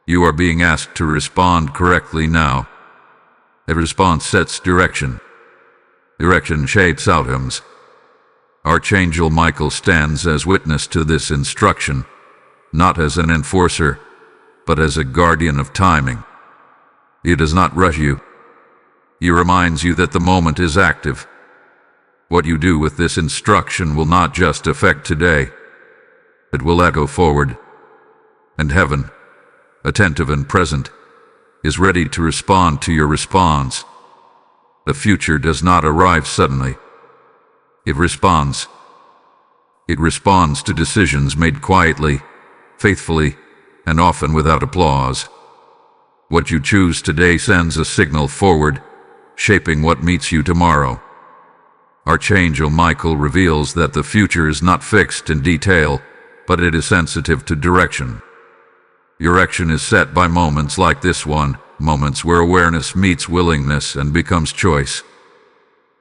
You are being asked to respond correctly now. A response sets direction. Direction shapes outcomes. Archangel Michael stands as witness to this instruction, not as an enforcer, but as a guardian of timing. He does not rush you. He reminds you that the moment is active. What you do with this instruction will not just affect today. It will echo forward. And heaven, attentive and present, is ready to respond to your response. The future does not arrive suddenly. It responds. It responds to decisions made quietly, faithfully, and often without applause. What you choose today sends a signal forward, shaping what meets you tomorrow. Archangel Michael reveals that the future is not fixed in detail, but it is sensitive to direction. Direction is set by moments like this one, moments where awareness meets willingness and becomes choice.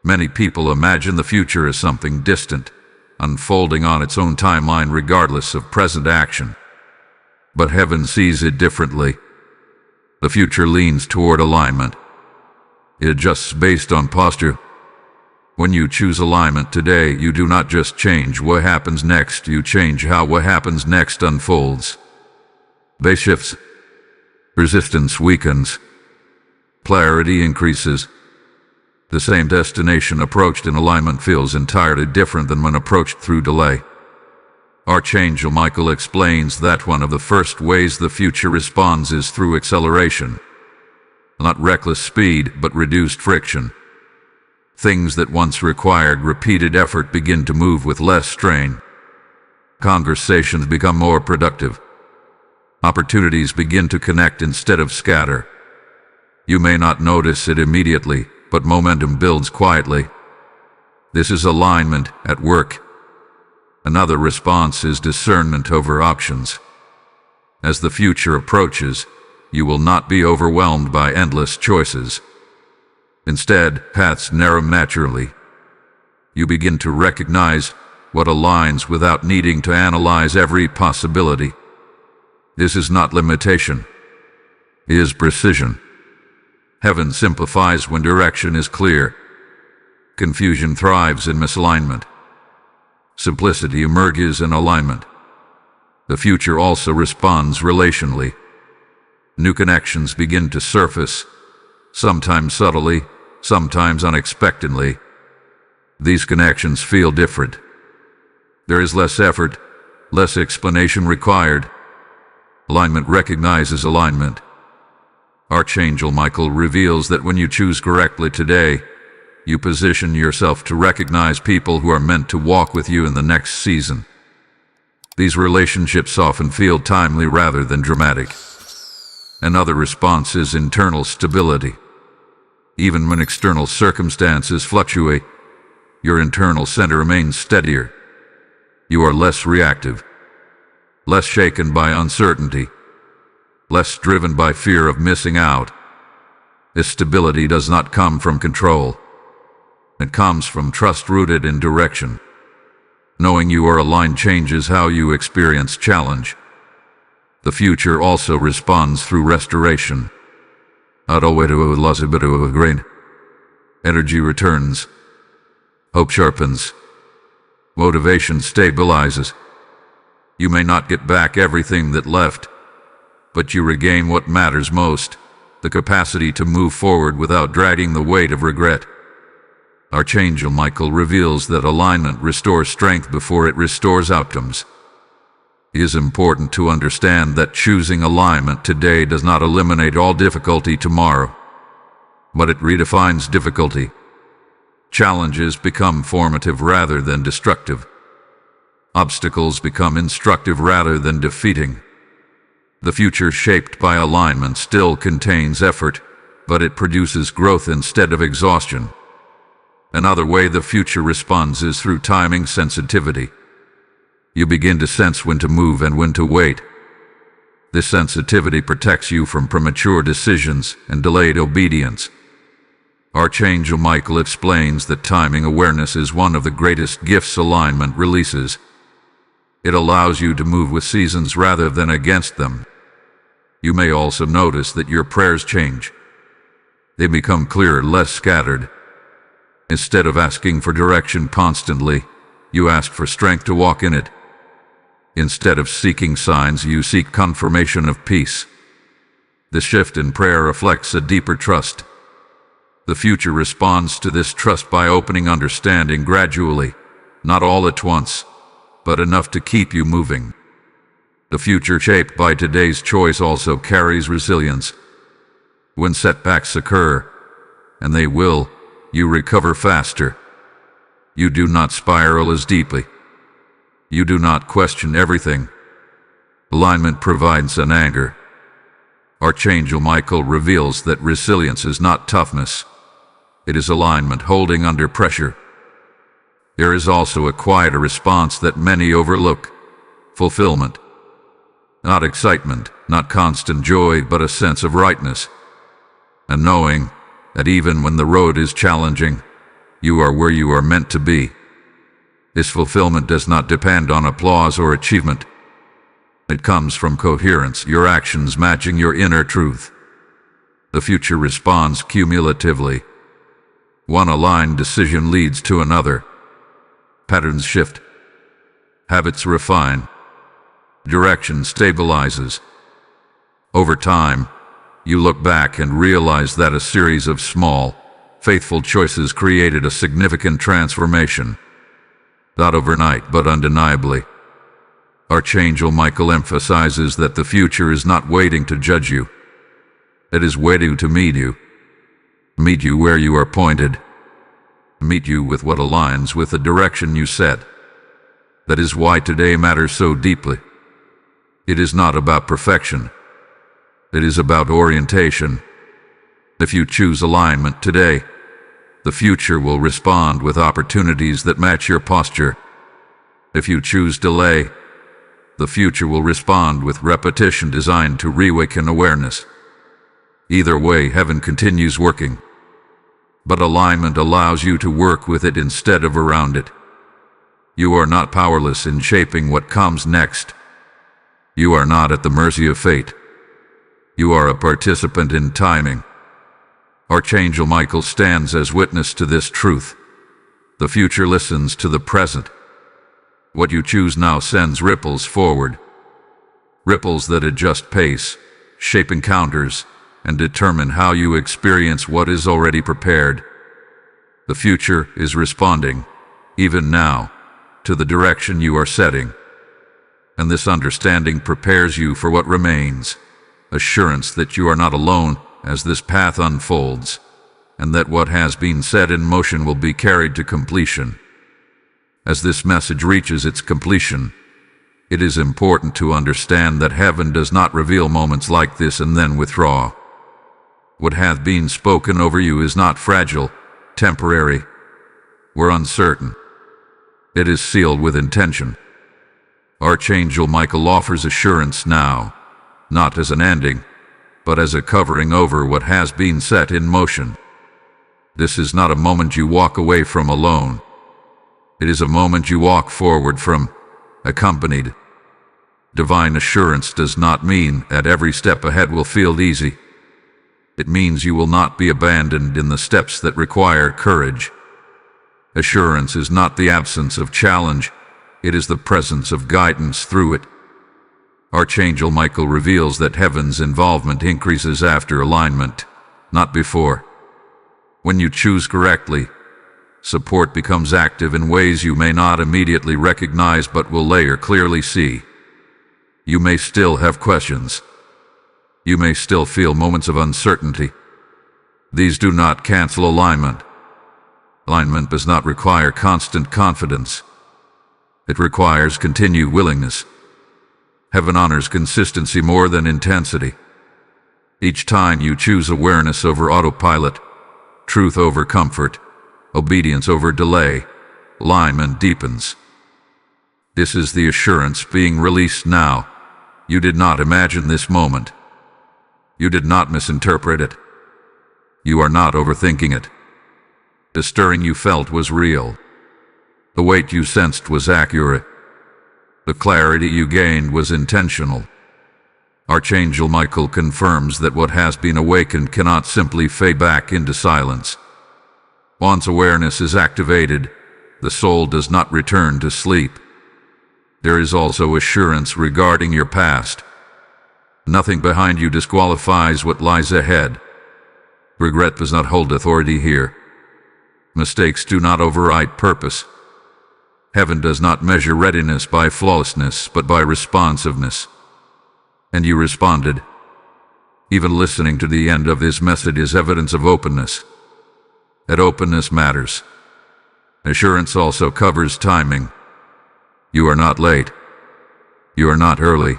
Many people imagine the future as something distant, unfolding on its own timeline regardless of present action. But heaven sees it differently. The future leans toward alignment. It adjusts based on posture. When you choose alignment today, you do not just change what happens next, you change how what happens next unfolds. Base shifts. Resistance weakens. Clarity increases. The same destination approached in alignment feels entirely different than when approached through delay. Archangel Michael explains that one of the first ways the future responds is through acceleration. Not reckless speed, but reduced friction. Things that once required repeated effort begin to move with less strain. Conversations become more productive. Opportunities begin to connect instead of scatter. You may not notice it immediately, but momentum builds quietly. This is alignment at work. Another response is discernment over options. As the future approaches, you will not be overwhelmed by endless choices. Instead, paths narrow naturally. You begin to recognize what aligns without needing to analyze every possibility. This is not limitation. It is precision. Heaven simplifies when direction is clear. Confusion thrives in misalignment. Simplicity emerges in alignment. The future also responds relationally. New connections begin to surface, sometimes subtly, sometimes unexpectedly. These connections feel different. There is less effort, less explanation required. Alignment recognizes alignment. Archangel Michael reveals that when you choose correctly today, you position yourself to recognize people who are meant to walk with you in the next season. These relationships often feel timely rather than dramatic. Another response is internal stability. Even when external circumstances fluctuate, your internal center remains steadier. You are less reactive, less shaken by uncertainty, less driven by fear of missing out. This stability does not come from control. It comes from trust rooted in direction. Knowing you are aligned changes how you experience challenge. The future also responds through restoration. Energy returns. Hope sharpens. Motivation stabilizes. You may not get back everything that left, but you regain what matters most, the capacity to move forward without dragging the weight of regret. Archangel Michael reveals that alignment restores strength before it restores outcomes. It is important to understand that choosing alignment today does not eliminate all difficulty tomorrow, but it redefines difficulty. Challenges become formative rather than destructive. Obstacles become instructive rather than defeating. The future shaped by alignment still contains effort, but it produces growth instead of exhaustion. Another way the future responds is through timing sensitivity. You begin to sense when to move and when to wait. This sensitivity protects you from premature decisions and delayed obedience. Archangel Michael explains that timing awareness is one of the greatest gifts alignment releases. It allows you to move with seasons rather than against them. You may also notice that your prayers change. They become clearer, less scattered. Instead of asking for direction constantly, you ask for strength to walk in it. Instead of seeking signs, you seek confirmation of peace. The shift in prayer reflects a deeper trust. The future responds to this trust by opening understanding gradually, not all at once, but enough to keep you moving. The future shaped by today's choice also carries resilience. When setbacks occur, and they will, you recover faster. You do not spiral as deeply. You do not question everything. Alignment provides an anchor. Archangel Michael reveals that resilience is not toughness. It is alignment holding under pressure. There is also a quieter response that many overlook: fulfillment. Not excitement, not constant joy, but a sense of rightness. And knowing that even when the road is challenging, you are where you are meant to be. This fulfillment does not depend on applause or achievement. It comes from coherence, your actions matching your inner truth. The future responds cumulatively. One aligned decision leads to another. Patterns shift. Habits refine. Direction stabilizes. Over time, you look back and realize that a series of small, faithful choices created a significant transformation. Not overnight, but undeniably. Archangel Michael emphasizes that the future is not waiting to judge you. It is waiting to meet you. Meet you where you are pointed. Meet you with what aligns with the direction you set. That is why today matters so deeply. It is not about perfection. It is about orientation. If you choose alignment today, the future will respond with opportunities that match your posture. If you choose delay, the future will respond with repetition designed to reawaken awareness. Either way, heaven continues working. But alignment allows you to work with it instead of around it. You are not powerless in shaping what comes next. You are not at the mercy of fate. You are a participant in timing. Archangel Michael stands as witness to this truth. The future listens to the present. What you choose now sends ripples forward. Ripples that adjust pace, shape encounters, and determine how you experience what is already prepared. The future is responding, even now, to the direction you are setting. And this understanding prepares you for what remains, assurance that you are not alone as this path unfolds, and that what has been set in motion will be carried to completion. As this message reaches its completion, it is important to understand that heaven does not reveal moments like this and then withdraw. What hath been spoken over you is not fragile, temporary, or uncertain. It is sealed with intention. Archangel Michael offers assurance now, not as an ending, but as a covering over what has been set in motion. This is not a moment you walk away from alone. It is a moment you walk forward from, accompanied. Divine assurance does not mean that every step ahead will feel easy. It means you will not be abandoned in the steps that require courage. Assurance is not the absence of challenge, it is the presence of guidance through it. Archangel Michael reveals that heaven's involvement increases after alignment, not before. When you choose correctly, support becomes active in ways you may not immediately recognize but will later clearly see. You may still have questions. You may still feel moments of uncertainty. These do not cancel alignment. Alignment does not require constant confidence. It requires continued willingness. Heaven honors consistency more than intensity. Each time you choose awareness over autopilot, truth over comfort, obedience over delay, alignment deepens. This is the assurance being released now. You did not imagine this moment. You did not misinterpret it. You are not overthinking it. The stirring you felt was real. The weight you sensed was accurate. The clarity you gained was intentional. Archangel Michael confirms that what has been awakened cannot simply fade back into silence. Once awareness is activated, the soul does not return to sleep. There is also assurance regarding your past. Nothing behind you disqualifies what lies ahead. Regret does not hold authority here. Mistakes do not override purpose. Heaven does not measure readiness by flawlessness, but by responsiveness. And you responded. Even listening to the end of this message is evidence of openness. That openness matters. Assurance also covers timing. You are not late. You are not early.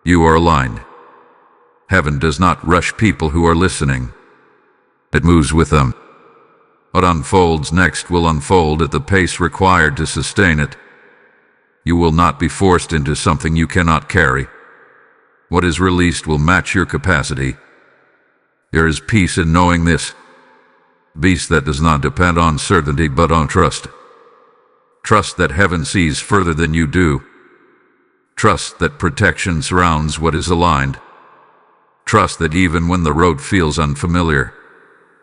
You are aligned. Heaven does not rush people who are listening. It moves with them. What unfolds next will unfold at the pace required to sustain it. You will not be forced into something you cannot carry. What is released will match your capacity. There is peace in knowing this. Peace that does not depend on certainty but on trust. Trust that heaven sees further than you do. Trust that protection surrounds what is aligned. Trust that even when the road feels unfamiliar,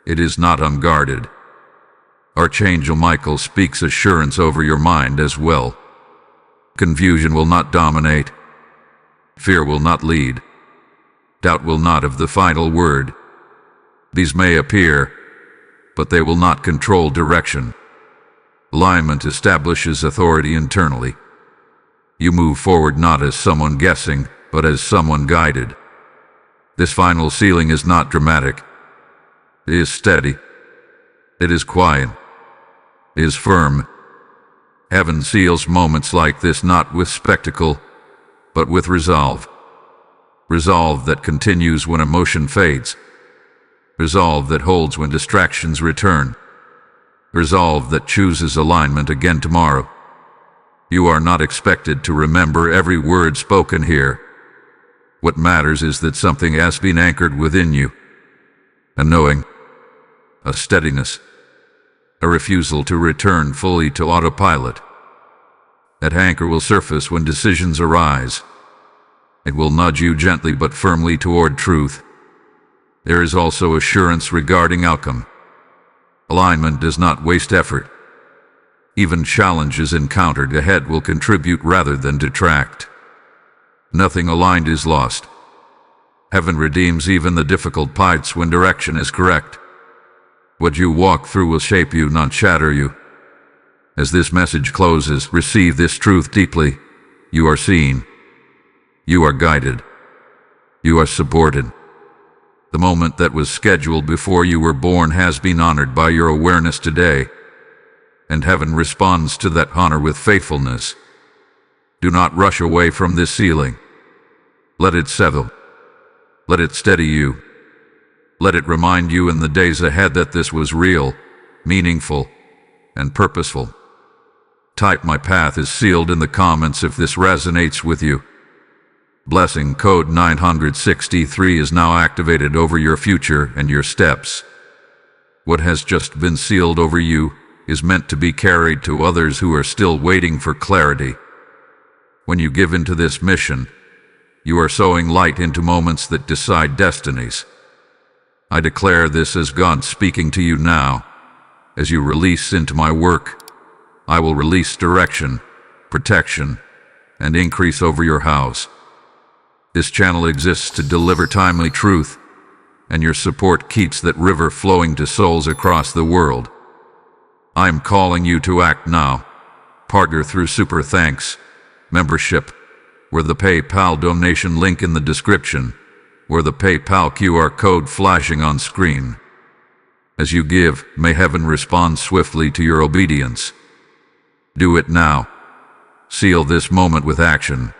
it is not unguarded. Archangel Michael speaks assurance over your mind as well. Confusion will not dominate. Fear will not lead. Doubt will not have the final word. These may appear, but they will not control direction. Alignment establishes authority internally. You move forward not as someone guessing, but as someone guided. This final sealing is not dramatic. It is steady. It is quiet. It is firm. Heaven seals moments like this not with spectacle, but with resolve. Resolve that continues when emotion fades. Resolve that holds when distractions return. Resolve that chooses alignment again tomorrow. You are not expected to remember every word spoken here. What matters is that something has been anchored within you. A knowing, a steadiness, a refusal to return fully to autopilot. That anchor will surface when decisions arise. It will nudge you gently but firmly toward truth. There is also assurance regarding outcome. Alignment does not waste effort. Even challenges encountered ahead will contribute rather than detract. Nothing aligned is lost. Heaven redeems even the difficult parts when direction is correct. What you walk through will shape you, not shatter you. As this message closes, receive this truth deeply. You are seen. You are guided. You are supported. The moment that was scheduled before you were born has been honored by your awareness today, and heaven responds to that honor with faithfulness. Do not rush away from this sealing. Let it settle. Let it steady you. Let it remind you in the days ahead that this was real, meaningful, and purposeful. Type "My path is sealed" in the comments if this resonates with you. Blessing code 963 is now activated over your future and your steps. What has just been sealed over you is meant to be carried to others who are still waiting for clarity. When you give into this mission, you are sowing light into moments that decide destinies. I declare this as God speaking to you now. As you release into my work, I will release direction, protection, and increase over your house. This channel exists to deliver timely truth, and your support keeps that river flowing to souls across the world. I am calling you to act now. Partner through Super Thanks membership, or the PayPal donation link in the description, or the PayPal QR code flashing on screen. As you give, may heaven respond swiftly to your obedience. Do it now. Seal this moment with action.